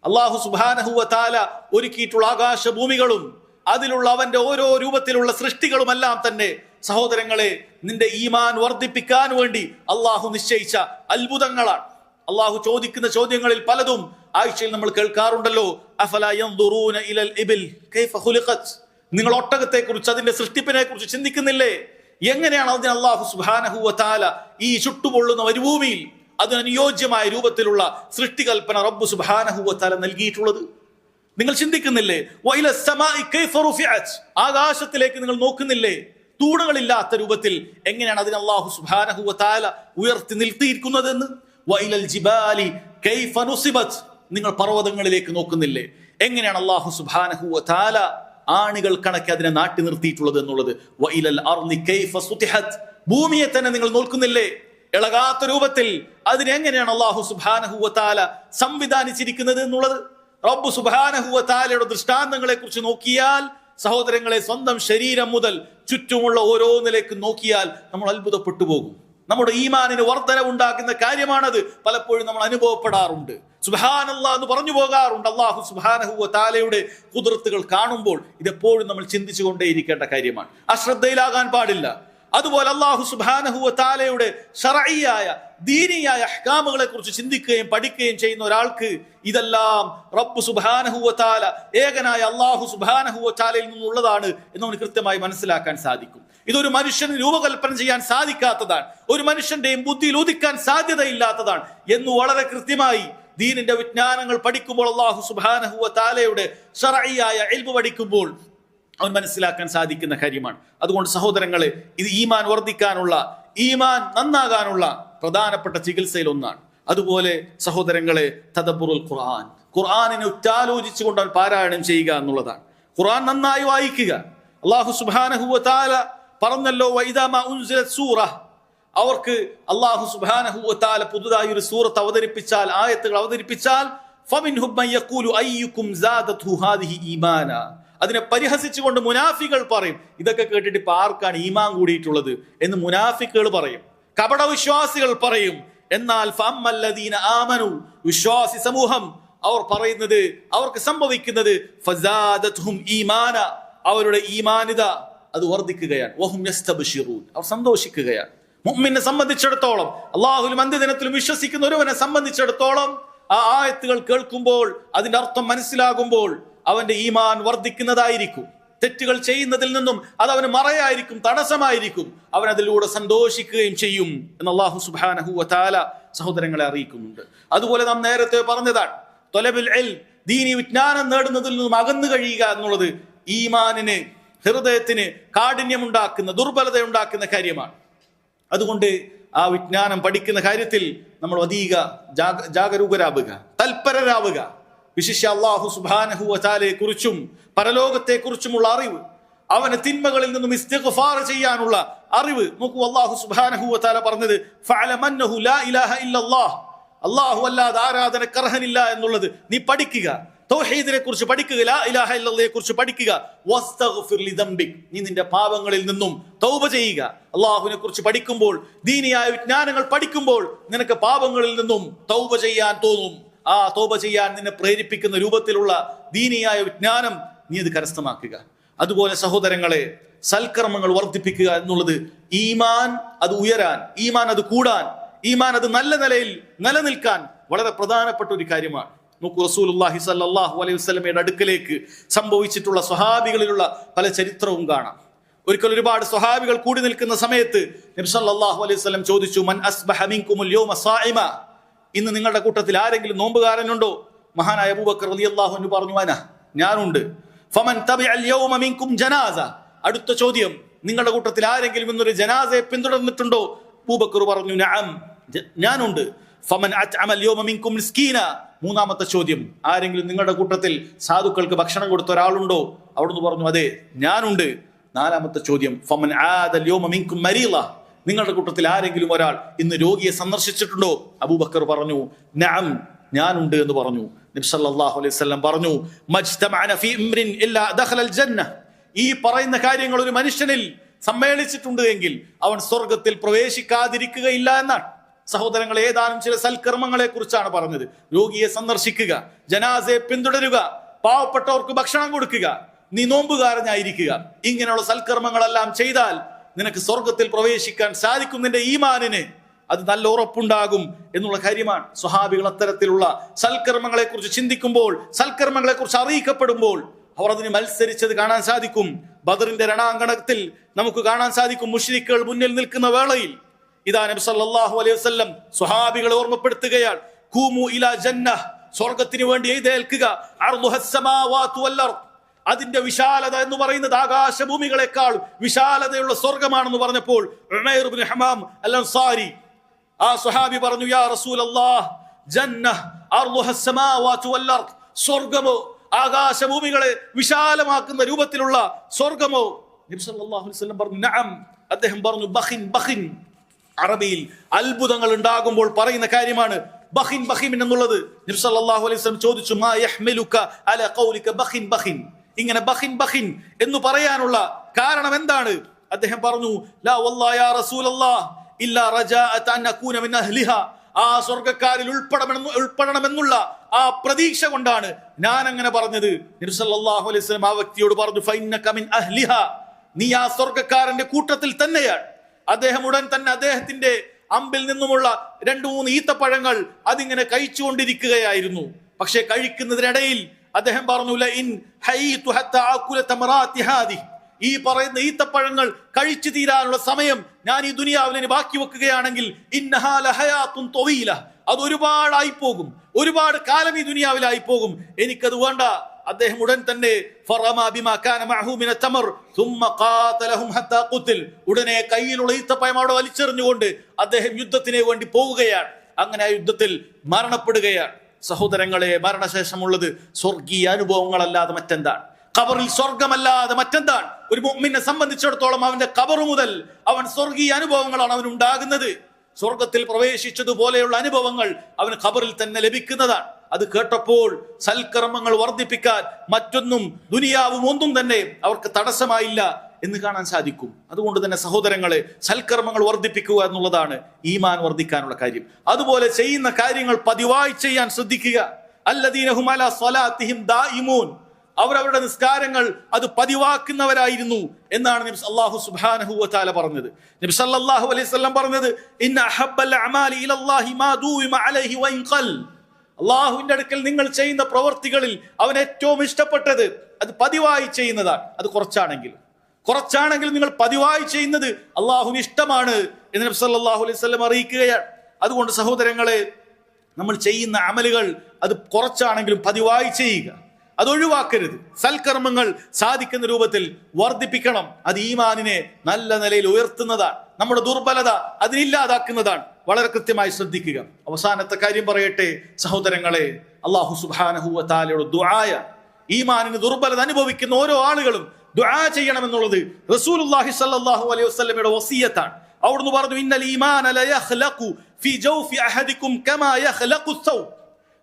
അള്ളാഹു സുബ്ഹാനഹു വ തആല ഒരുക്കിയിട്ടുള്ള ആകാശഭൂമികളും അതിലുള്ള അവന്റെ ഓരോ രൂപത്തിലുള്ള സൃഷ്ടികളുമെല്ലാം തന്നെ സഹോദരങ്ങളെ നിന്റെ ഈമാൻ വർദ്ധിപ്പിക്കാൻ വേണ്ടി അള്ളാഹു നിശ്ചയിച്ച അത്ഭുതങ്ങളാണ്. അള്ളാഹു ചോദിക്കുന്ന ചോദ്യങ്ങളിൽ പലതും ആഴ്ചയിൽ നമ്മൾ കേൾക്കാറുണ്ടല്ലോ. അഫലാ യൻദുറൂന ഇലൽ ഇബിൽ കൈഫ ഖുലിഖത്, നിങ്ങൾ ഒട്ടകത്തെ കുറിച്ച് അതിന്റെ സൃഷ്ടിപ്പിനെ കുറിച്ച് ചിന്തിക്കുന്നില്ലേ? എങ്ങനെയാണ് അതിന് അള്ളാഹു സുബ്ഹാനഹു വ തആല ഈ ചുട്ടുപൊള്ളുന്ന മരുഭൂമിയിൽ അതിനനുയോജ്യമായ രൂപത്തിലുള്ള സൃഷ്ടികൽപ്പന റബ്ബ് സുബ്ഹാനഹു വ തആല നൽകിയിട്ടുള്ളത്? നിങ്ങൾ ചിന്തിക്കുന്നില്ലേ? വഇല സമാഇ കൈഫ റുഫിഅത്, ആകാശത്തിലേക്ക് നിങ്ങൾ നോക്കുന്നില്ലേ? തൂണുകളില്ലാത്ത രൂപത്തിൽ എങ്ങനെയാണ് അതിനെ അല്ലാഹു സുബ്ഹാനഹു വ തആല ഉയർത്തി നിർത്തിയിരിക്കുന്നതെന്ന്. വഇലൽ ജിബാലി കൈഫ നുസിബത്, നിങ്ങൾ പർവ്വതങ്ങളിലേക്ക് നോക്കുന്നില്ലേ? എങ്ങനെയാണ് അല്ലാഹു സുബ്ഹാനഹു വ തആല ആണികൾ കണക്കെ അതിനെ നാട്ടി നിർത്തിയിട്ടുള്ളത് എന്നുള്ളത്. വഇലൽ അർളി കൈഫ സുതിഹത്, ഭൂമിയെ തന്നെ നിങ്ങൾ നോക്കുന്നില്ലേ? ഇളകാത്ത രൂപത്തിൽ അതിനെങ്ങനെയാണ് അല്ലാഹു സുബ്ഹാനഹു വ തആല സംവിധാനിച്ചിരിക്കുന്നത് എന്നുള്ളത്. റബ്ബ് സുബ്ഹാനഹു വ തആലയുടെ ദൃഷ്ടാന്തങ്ങളെ കുറിച്ച് നോക്കിയാൽ സഹോദരങ്ങളെ, സ്വന്തം ശരീരം മുതൽ ചുറ്റുമുള്ള ഓരോന്നിലേക്ക് നോക്കിയാൽ നമ്മൾ അത്ഭുതപ്പെട്ടു പോകും. നമ്മുടെ ഈമാനിന് വർധന ഉണ്ടാക്കുന്ന കാര്യമാണത്. പലപ്പോഴും നമ്മൾ അനുഭവപ്പെടാറുണ്ട്. സുബ്ഹാനല്ലാഹ് എന്ന് പറഞ്ഞു പോകാറുണ്ട്. അല്ലാഹു സുബ്ഹാനഹു വ തആലയുടെ ഖുദ്റത്തുകൾ കാണുമ്പോൾ ഇതെപ്പോഴും നമ്മൾ ചിന്തിച്ചുകൊണ്ടേയിരിക്കേണ്ട കാര്യമാണ്. അശ്രദ്ധയിലാകാൻ പാടില്ല. അതുപോലെ അല്ലാഹു സുബ്ഹാനഹു വ തആലയുടെ ശർഈയായ ദീനിയായ അഹ്കാമുകളെ കുറിച്ച് ചിന്തിക്കുകയും പഠിക്കുകയും ചെയ്യുന്ന ഒരാൾക്ക് ഇതെല്ലാം റബ്ബ് സുബ്ഹാനഹു വ തആല ഏകനായ അല്ലാഹു സുബ്ഹാനഹു വ തആലയിൽ നിന്നുള്ളതാണ് എന്ന് അവന് കൃത്യമായി മനസ്സിലാക്കാൻ സാധിക്കും. ഇതൊരു മനുഷ്യന് രൂപകൽപ്പന ചെയ്യാൻ സാധിക്കാത്തതാണ്, ഒരു മനുഷ്യന്റെയും ബുദ്ധിയിൽ ഉദിക്കാൻ സാധ്യതയില്ലാത്തതാണ് എന്ന് വളരെ കൃത്യമായി ദീനിന്റെ വിജ്ഞാനങ്ങൾ പഠിക്കുമ്പോൾ, അല്ലാഹു സുബ്ഹാനഹു വ തആലയുടെ ശർഈയായ ഇൽമു പഠിക്കുമ്പോൾ അവൻ മനസ്സിലാക്കാൻ സാധിക്കുന്ന കാര്യമാണ്. അതുകൊണ്ട് സഹോദരങ്ങളെ, ഇത് ഈമാൻ വർദ്ധിക്കാനുള്ള, ഈമാൻ നന്നാകാനുള്ള പ്രധാനപ്പെട്ട ചികിത്സയിൽ ഒന്നാണ്. അതുപോലെ സഹോദരങ്ങളെ, തദബ്ബുറുൽ ഖുർആൻ, ഖുർആനിനെ ഉറ്റാലോചിച്ചുകൊണ്ട് അവൻ പാരായണം ചെയ്യുക എന്നുള്ളതാണ്. ഖുർആൻ നന്നായി വായിക്കുക. അല്ലാഹു സുബ്ഹാനഹു വ തആല പറഞ്ഞല്ലോ, വഇദാ മാ ഉൻസിലത് സൂറ, അവർക്ക് അല്ലാഹു സുബ്ഹാനഹു വ തആല പുതുതായി ഒരു സൂറത്ത് അവതരിപ്പിച്ചാൽ, ആയത്തുകൾ അവതരിപ്പിച്ചാൽ, ഫമിൻഹും മൻ യഖൂലു അയ്യുക്കും സാദത്ഹു ഹാദിഹി ഈമാന, അതിനെ പരിഹസിച്ചുകൊണ്ട് മുനാഫികൾ പറയും, ഇതൊക്കെ കേട്ടിട്ട് ഇപ്പൊ ആർക്കാണ് ഈമാൻ കൂടിയിട്ടുള്ളത് എന്ന് മുനാഫിക്കുകൾ പറയും, കപട വിശ്വാസികൾ പറയും. എന്നാൽ ഫഅമ്മല്ലദീന ആമനു, വിശ്വാസി സമൂഹം, അവർ പറയുന്നത്, അവർക്ക് സംഭവിക്കുന്നത് ഫസാദത്ഹും ഈമാന, അവരുടെ ഈമാനിത അത് വർദ്ധിക്കുകയാണ്. വഹും യസ്തബ്ശിറൂൻ, അവർ സന്തോഷിക്കുകയാണ്. മുഅ്മിനെ സംബന്ധിച്ചിടത്തോളം, അല്ലാഹുവിലും അന്ത്യദിനത്തിലും വിശ്വസിക്കുന്ന ഒരുവനെ സംബന്ധിച്ചിടത്തോളം ആ ആയത്തുകൾ കേൾക്കുമ്പോൾ, അതിന്റെ അർത്ഥം മനസ്സിലാകുമ്പോൾ അവന്റെ ഈമാൻ വർദ്ധിക്കുന്നതായിരിക്കും. തെറ്റുകൾ ചെയ്യുന്നതിൽ നിന്നും അത് അവന് മറയായിരിക്കും, തടസ്സമായിരിക്കും. അവൻ അതിലൂടെ സന്തോഷിക്കുകയും ചെയ്യും എന്ന് അല്ലാഹു സുബ്ഹാനഹു വ തആല സഹോദരങ്ങളെ അറിയിക്കുന്നുണ്ട്. അതുപോലെ നാം നേരത്തെ പറഞ്ഞതാണ്, തൊലബുൽ ഇൽം, ദീനി വിജ്ഞാനം നേടുന്നതിൽ നിന്നും അകന്നു കഴിയുക എന്നുള്ളത് ഈമാനിന്, ഹൃദയത്തിന് കാഠിന്യമുണ്ടാക്കുന്ന, ദുർബലത ഉണ്ടാക്കുന്ന കാര്യമാണ്. അതുകൊണ്ട് ആ വിജ്ഞാനം പഠിക്കുന്ന കാര്യത്തിൽ നമ്മൾ അധിക ജാഗരൂകരാവുക, തൽപരരാവുക. വിശിഷ്യ അല്ലാഹു സുബ്ഹാനഹു വ തആലയെ കുറിച്ചും പരലോകത്തെ കുറിച്ചുമുള്ള അറിവ്, അവന് തിന്മകളിൽ നിന്നും ഇസ്തിഗ്ഫാർ ചെയ്യാനുള്ള അറിവ്. നോക്കൂ, അല്ലാഹു സുബ്ഹാനഹു വ തആല പറഞ്ഞത്, ഫഅലമന്നഹു ലാ ഇലാഹ ഇല്ലല്ലാഹ്, അല്ലാഹു അല്ലാതെ ആരാധനക്ക് അർഹനില്ല എന്നുള്ളത് നീ പഠിക്കുക. തൗഹീദിനെ കുറിച്ച് പഠിക്കുക, ലാ ഇലാഹ ഇല്ലല്ലാഹയെ കുറിച്ച് പഠിക്കുക. വസ്തഗ്ഫിർ ലിദംബിക്, നീ നിന്റെ പാപങ്ങളിൽ നിന്നും തൗബ ചെയ്യുക. അല്ലാഹുവിനെ കുറിച്ച് പഠിക്കുമ്പോൾ, ദീനിയായ വിജ്ഞാനങ്ങൾ പഠിക്കുമ്പോൾ നിനക്ക് പാപങ്ങളിൽ നിന്നും തൗബ ചെയ്യാൻ തോന്നും. ആ തൗബ ചെയ്യാൻ നിന്നെ പ്രേരിപ്പിക്കുന്ന രൂപത്തിലുള്ള ദീനിയായ വിജ്ഞാനം നീ അത് കരസ്ഥമാക്കുക. അതുപോലെ സഹോദരങ്ങളെ, സൽക്കർമ്മങ്ങൾ വർദ്ധിപ്പിക്കുക എന്നുള്ളത് ഈമാൻ അത് ഉയരാൻ, ഈമാൻ അത് കൂടാൻ, ഈമാൻ അത് നല്ല നിലയിൽ നിലനിൽക്കാൻ വളരെ പ്രധാനപ്പെട്ട ഒരു കാര്യമാണ്. നോക്കൂ, റസൂലുള്ളാഹി സ്വല്ലല്ലാഹു അലൈഹി വസല്ലമയുടെ അടുക്കലേക്ക് സംഭവിച്ചിട്ടുള്ള സ്വഹാബികളിലുള്ള പല ചരിത്രവും കാണാം. ഒരിക്കൽ ഒരുപാട് സ്വഹാബികൾ കൂടി നിൽക്കുന്ന സമയത്ത് നബി സല്ലല്ലാഹു അലൈഹി വസല്ലം ചോദിച്ചു, മൻ അസ്ബഹ മിൻകുമുൽ യൗമ സായിമ, ഇന്ന് നിങ്ങളുടെ കൂട്ടത്തിൽ ആരെങ്കിലും നോമ്പുകാരനുണ്ടോ? മഹാനായ അബൂബക്കർ റളിയല്ലാഹു അൻഹു പറഞ്ഞു, അന, ഞാനുണ്ട്. ഫമൻ തബിഅൽ യൗമ മിൻകും ജനാസ, അടുത്ത ചോദ്യം, നിങ്ങളുടെ കൂട്ടത്തിൽ ആരെങ്കിലും ഇന്നൊരു ജനാസയെ പിന്തുടർന്നിട്ടുണ്ടോ? അബൂബക്കർ പറഞ്ഞു നഅം, ഞാനുണ്ട്. ഫമൻ അത്അമ അൽയൗമ മിൻകും മിസ്കീന. മൂന്നാമത്തെ ചോദ്യം, ആരെങ്കിലും നിങ്ങളുടെ കൂട്ടത്തിൽ സാധുക്കൾക്ക് ഭക്ഷണം കൊടുത്ത ഒരാളുണ്ടോ? അവിടുന്ന് പറഞ്ഞു അതെ, ഞാനുണ്ട്. നാലാമത്തെ ചോദ്യം, ഫമൻ ആദ അൽയൗമ മിൻകും മരീള. നിങ്ങളുടെ കൂട്ടത്തിൽ ആരെങ്കിലും ഒരാൾ ഇന്ന് രോഗിയെ സന്ദർശിച്ചിട്ടുണ്ടോ? അബൂബക്കർ പറഞ്ഞു നഅം, ഞാനുണ്ട് എന്ന് പറഞ്ഞു. നബി സല്ലല്ലാഹു അലൈഹി വസല്ലം പറഞ്ഞു മജ്തമഅന ഫീ ഇംറിൻ ഇല്ലാ ദഖലൽ ജന്ന. ഈ പറയുന്ന കാര്യങ്ങൾ ഒരു മനുഷ്യനിൽ സമ്മേളിച്ചിട്ടുണ്ട് എങ്കിൽ അവൻ സ്വർഗത്തിൽ പ്രവേശിക്കാതിരിക്കുകയില്ല എന്നാണ്. സഹോദരങ്ങൾ, ഏതാനും ചില സൽക്കർമ്മങ്ങളെ കുറിച്ചാണ് പറഞ്ഞത്. രോഗിയെ സന്ദർശിക്കുക, ജനാസയെ പിന്തുടരുക, പാവപ്പെട്ടവർക്ക് ഭക്ഷണം കൊടുക്കുക, നീ നോമ്പുകാരനായിരിക്കുക. ഇങ്ങനെയുള്ള സൽക്കർമ്മങ്ങളെല്ലാം ചെയ്താൽ നിനക്ക് സ്വർഗത്തിൽ പ്രവേശിക്കാൻ സാധിക്കും. നിന്റെ ഈമാനിന് അത് നല്ല ഉറപ്പുണ്ടാകും എന്നുള്ള കാര്യമാണ്. സ്വഹാബികൾ അത്തരത്തിലുള്ള സൽക്കർമ്മങ്ങളെ കുറിച്ച് ചിന്തിക്കുമ്പോൾ, സൽക്കർമ്മങ്ങളെ കുറിച്ച് അറിയിക്കപ്പെടുമ്പോൾ അവർ അതിന് മത്സരിച്ചത് കാണാൻ സാധിക്കും. ബദറിന്റെ രണാങ്കണത്തിൽ നമുക്ക് കാണാൻ സാധിക്കും. മുശ്രിക്കുകൾ മുന്നിൽ നിൽക്കുന്ന വേളയിൽ ഇതാ നബി സല്ലല്ലാഹു അലൈഹി വസല്ലം സ്വഹാബികളെ ഓർമ്മപ്പെടുത്തുകയാണ്. ഖൂമു ഇലാ ജന്നഹ്, സ്വർഗ്ഗത്തിന് വേണ്ടി എഴുന്നേൽക്കുക. അർദുഹസ് സമാവാതു വൽ അർദ്, അതിന്റെ വിശാലത എന്ന് പറയുന്നത് ആകാശഭൂമികളെക്കാൾ വിശാലതയുള്ള സ്വർഗമാണെന്ന് പറഞ്ഞപ്പോൾ ഉമൈർ ഇബ്നു ഹമാം അൽ അൻസാരി ആ സ്വഹാബി പറഞ്ഞു യാ റസൂലല്ലാഹ് ജന്നഹ് അർദുഹസ് സമാവാതു വൽ അർദ്, സ്വർഗമോ ആകാശഭൂമികളെ വിശാലമാക്കുന്ന രൂപത്തിലുള്ള സ്വർഗമോ? നബി സല്ലല്ലാഹു അലൈഹി വസല്ലം പറഞ്ഞു നഅം. അദ്ദേഹം പറഞ്ഞു ബഖിൻ ബഖിൻ. അറബിയിൽ അത്ഭുതങ്ങൾ ഉണ്ടാകുമ്പോൾ പറയുന്ന കാര്യമാണ് ബഖിൻ ബഖിൻ എന്നുള്ളത്. നബി സല്ലല്ലാഹു അലൈഹി വസല്ലം ചോദിച്ചു മാ യഹ്മിലുക അലാ ഖൗലിക ബഖിൻ ബഖിൻ, ഇങ്ങനെ ബഖിൻ ബഖിൻ എന്ന് പറയാനുള്ള കാരണം എന്താണ്? അദ്ദേഹം പറഞ്ഞു ലാ വല്ലാഹി യാ റസൂലല്ലാഹ് ഇല്ലാ റജാഅത അൻ അകൂന മിൻ അഹ്ലിഹാ, ആ സ്വർഗ്ഗക്കാരിൽ ഉൾപ്പെടണമെന്നുള്ള ആ പ്രതീക്ഷ കൊണ്ടാണ് ഞാൻ അങ്ങനെ പറഞ്ഞത്. നബി സല്ലല്ലാഹു അലൈഹി വസല്ലം ആ വ്യക്തിയോട് പറഞ്ഞു ഫഇന്നക മിൻ അഹ്ലിഹാ, നീ ആ സ്വർഗ്ഗക്കാരന്റെ കൂട്ടത്തിൽ തന്നെയാണ്. അദ്ദേഹം ഉടൻ തന്നെ അദ്ദേഹത്തിന്റെ അമ്പിൽ നിന്നുമുള്ള 2-3 ഈത്തപ്പഴങ്ങൾ അതിങ്ങനെ കഴിച്ചുകൊണ്ടിരിക്കുകയായിരുന്നു. പക്ഷെ കഴിക്കുന്നതിനിടയിൽ അദ്ദേഹം പറഞ്ഞു ലഇൻ ഹൈതു ഹത്താ അകുല തമറാതി ഹാദി, ഈ പറയുന്ന ഈത്തപ്പഴങ്ങൾ കഴിച്ചു തീരാനുള്ള സമയം ഞാൻ ഈ ദുനിയാവിൽ ബാക്കി വെക്കുകയാണെങ്കിൽ ഇന്നഹാ ലഹയാത്തുൻ തവീല, അത് ഒരുപാടായി പോകും, ഒരുപാട് കാലം ഈ ദുനിയാവിലായി പോകും, എനിക്കത് വേണ്ട. അദ്ദേഹം ഉടൻ തന്നെ ഉടനെ കയ്യിലുള്ള ഈത്തപ്പഴം അവിടെ വലിച്ചെറിഞ്ഞുകൊണ്ട് അദ്ദേഹം യുദ്ധത്തിന് വേണ്ടി പോവുകയാണ്. അങ്ങനെ ആ യുദ്ധത്തിൽ മരണപ്പെടുകയാണ്. സഹോദരങ്ങളെ, മരണശേഷമുള്ളത് സ്വർഗീയ അനുഭവങ്ങളല്ലാതെ മറ്റെന്താണ്? ഖബറിൽ സ്വർഗമല്ലാതെ മറ്റെന്താണ്? ഒരു മുഅ്മിനെ സംബന്ധിച്ചിടത്തോളം അവന്റെ ഖബർ മുതൽ അവൻ സ്വർഗീയ അനുഭവങ്ങളാണ് അവനുണ്ടാകുന്നത്. സ്വർഗത്തിൽ പ്രവേശിച്ചതുപോലെയുള്ള അനുഭവങ്ങൾ അവന് ഖബറിൽ തന്നെ ലഭിക്കുന്നതാണ്. അത് കേട്ടപ്പോൾ സൽക്കർമ്മങ്ങൾ വർദ്ധിപ്പിക്കാൻ മറ്റൊന്നും ദുനിയാവും ഒന്നും തന്നെ അവർക്ക് തടസ്സമായില്ല എന്ന് കാണാൻ സാധിക്കും. അതുകൊണ്ട് തന്നെ സഹോദരങ്ങളെ, സൽക്കർമ്മങ്ങൾ വർദ്ധിപ്പിക്കുക എന്നുള്ളതാണ് ഈമാൻ വർദ്ധിക്കാനുള്ള കാര്യം. അതുപോലെ ചെയ്യുന്ന കാര്യങ്ങൾ പതിവായി ചെയ്യാൻ ശ്രദ്ധിക്കുക. അല്ലദീന ഹും അലാ സ്വലാത്തിഹിം ദായിമൂൻ, അവരവരുടെ നിസ്കാരങ്ങൾ അത് പതിവാക്കുന്നവരായിരുന്നു എന്നാണ് നബി അല്ലാഹു സുബ്ഹാനഹു വ തആല പറഞ്ഞത്. നബി സല്ലല്ലാഹു അലൈഹി വസല്ലം പറഞ്ഞത് ഇന്ന അഹബ്ബൽ അഅമാലി ഇലല്ലാഹി മാ ദൂഇമ അലൈഹി വ ഇൻ ഖൽ, അല്ലാഹുവിന്റെ അടുക്കൽ നിങ്ങൾ ചെയ്യുന്ന പ്രവർത്തികളിൽ അവൻ ഏറ്റവും ഇഷ്ടപ്പെട്ടത് അത് പതിവായി ചെയ്യുന്നതാണ്. അത് കുറച്ചാണെങ്കിലും നിങ്ങൾ പതിവായി ചെയ്യുന്നത് അല്ലാഹുവിന് ഇഷ്ടമാണ് എന്ന് നബി സല്ലല്ലാഹു അലൈഹി വസല്ലം അറിയിക്കുകയാണ്. അതുകൊണ്ട് സഹോദരങ്ങളെ, നമ്മൾ ചെയ്യുന്ന അമലുകൾ അത് കുറച്ചാണെങ്കിലും പതിവായി ചെയ്യുക, അത് ഒഴിവാക്കരുത്. സൽക്കർമ്മങ്ങൾ സാധിക്കുന്ന രൂപത്തിൽ വർദ്ധിപ്പിക്കണം. അത് ഈമാനിനെ നല്ല നിലയിൽ ഉയർത്തുന്നതാണ്, നമ്മുടെ ദുർബലത അതിനില്ലാതാക്കുന്നതാണ്. വളരെ കൃത്യമായി ശ്രദ്ധിക്കുക. അവസാനത്തെ കാര്യം പറയട്ടെ സഹോദരങ്ങളെ, അല്ലാഹു സുബ്ഹാനഹു വ തആലയുടെ ദുആയ, ഈമാനിന് ദുർബലത അനുഭവിക്കുന്ന ഓരോ ആളുകളും ദുആ ചെയ്യണമെന്നുള്ളത് റസൂലുള്ളാഹി സ്വല്ലല്ലാഹു അലൈഹി വസല്ലമയുടെ വസിയത്താണ്. അവിടുന്ന് പറഞ്ഞു ഇന്നൽ ഈമാന ലയഖ്ലഖു ഫീ ജൗഫി അഹദികും കമാ യഖ്ലഖു സൗബ്,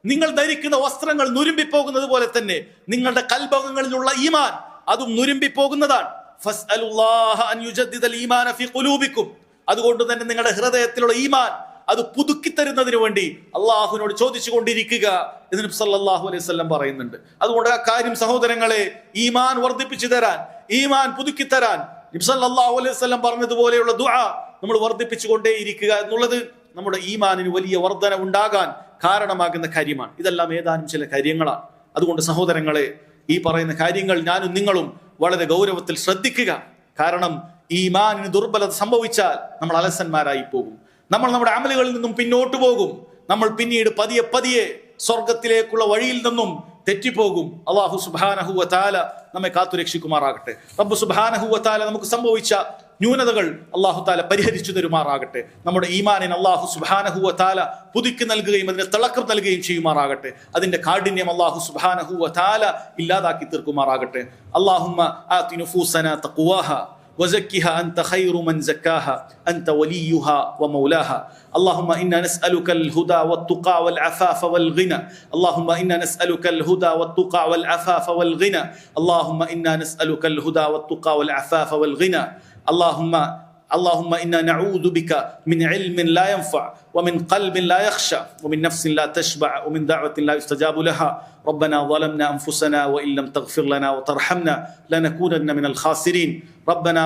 നിങ്ങൾ ധരിക്കുന്ന വസ്ത്രങ്ങൾ നുരുമ്പിപ്പോകുന്നത് പോലെ തന്നെ നിങ്ങളുടെ കൽബകങ്ങളിലുള്ള ഈമാൻ അതും നുരുമ്പിപ്പോകുന്നതാണ്. ഫസ്അലുല്ലാഹ അൻ യുജദ്ദിദൽ ഈമാന ഫീ ഖുലൂബികും, അതുകൊണ്ട് തന്നെ നിങ്ങളുടെ ഹൃദയത്തിലുള്ള ഈമാൻ അത് പുതുക്കി തരുന്നതിന് വേണ്ടി അള്ളാഹുവിനോട് ചോദിച്ചു കൊണ്ടിരിക്കുക എന്ന് നബി സല്ലല്ലാഹു അലൈഹി വസല്ലം പറയുന്നുണ്ട്. അതുകൊണ്ട് ആ കാര്യം സഹോദരങ്ങളെ, ഈമാൻ വർദ്ധിപ്പിച്ചു തരാൻ, ഈമാൻ പുതുക്കി തരാൻ നബി സല്ലല്ലാഹു അലൈഹി വസല്ലം പറഞ്ഞതുപോലെയുള്ള ദുആ നമ്മൾ വർദ്ധിപ്പിച്ചു കൊണ്ടേയിരിക്കുക എന്നുള്ളത് നമ്മുടെ ഈമാനിന് വലിയ വർധന ഉണ്ടാകാൻ കാരണമാകുന്ന കാര്യമാണ്. ഇതെല്ലാം ഏതാനും ചില കാര്യങ്ങളാണ്. അതുകൊണ്ട് സഹോദരങ്ങളെ, ഈ പറയുന്ന കാര്യങ്ങൾ ഞാനും നിങ്ങളും വളരെ ഗൗരവത്തിൽ ശ്രദ്ധിക്കുക. കാരണം ഈമാനിന് ദുർബലത സംഭവിച്ചാൽ നമ്മൾ അലസന്മാരായി പോകും, നമ്മൾ നമ്മുടെ അമലുകളിൽ നിന്നും പിന്നോട്ട് പോകും, നമ്മൾ പിന്നീട് പതിയെ പതിയെ സ്വർഗത്തിലേക്കുള്ള വഴിയിൽ നിന്നും തെറ്റിപ്പോകും. അല്ലാഹു സുബ്ഹാനഹു വ തആല നമ്മെ കാത്തുരക്ഷിക്കുമാറാകട്ടെ. റബ്ബ് സുബ്ഹാനഹു വ തആല നമുക്ക് സംഭവിച്ച ന്യൂനതകൾ അല്ലാഹു തആല പരിഹരിച്ചു തരുമാറാകട്ടെ. നമ്മുടെ ഈമാനിന് അല്ലാഹു സുബ്ഹാനഹു വ തആല പുതുക്കി നൽകുകയും അതിന് തിളക്കം നൽകുകയും ചെയ്യുമാറാകട്ടെ. അതിന്റെ കാഠിന്യം അല്ലാഹു സുബ്ഹാനഹു വ തആല ഇല്ലാതാക്കി തീർക്കുമാറാകട്ടെ. അല്ലാഹുമ്മ ആതി നുഫൂസനാ തഖ്വാഹ وزكها أنت خير من زكاها أنت وليها ومولاها. اللهم إنا نسألك الهدى والتقى والعفاف والغنى. اللهم إنا نسألك الهدى والتقى والعفاف والغنى. اللهم إنا نسألك الهدى والتقى والعفاف والغنى. اللهم إنا نعوذ بك من علم لا ينفع ومن قلب لا يخشع ومن نفس لا تشبع ومن دعوة لا يستجاب لها. ربنا ظلمنا أنفسنا وإن لم تغفر لنا وترحمنا لنكونن من الخاسرين. ربنا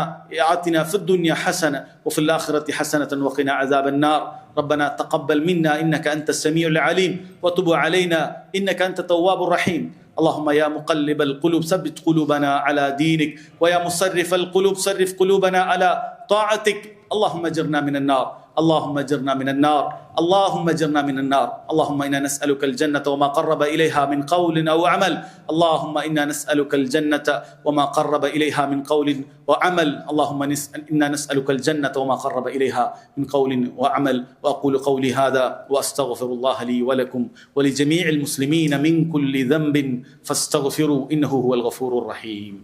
آتنا في الدنيا حسنة وفي الآخرة حسنة وقنا عذاب النار. ربنا تقبل منا إنك أنت السميع العليم وتب علينا إنك أنت التواب الرحيم. اللهم يا مقلب القلوب ثبت قلوبنا على دينك ويا مصرف القلوب صرف قلوبنا على طاعتك. اللهم اجرنا من النار. اللهم اجرنا من النار. اللهم اجرنا من النار. اللهم إنا نسألك الجنة وما قرب إليها من قول أو عمل. اللهم إنا نسألك الجنة وما قرب إليها من قول وعمل. اللهم إنا نسألك الجنة وما قرب إليها من قول وعمل. وأقول قولي هذا وأستغفر الله لي ولكم ولجميع المسلمين من كل ذنب فاستغفروا إنه هو الغفور الرحيم.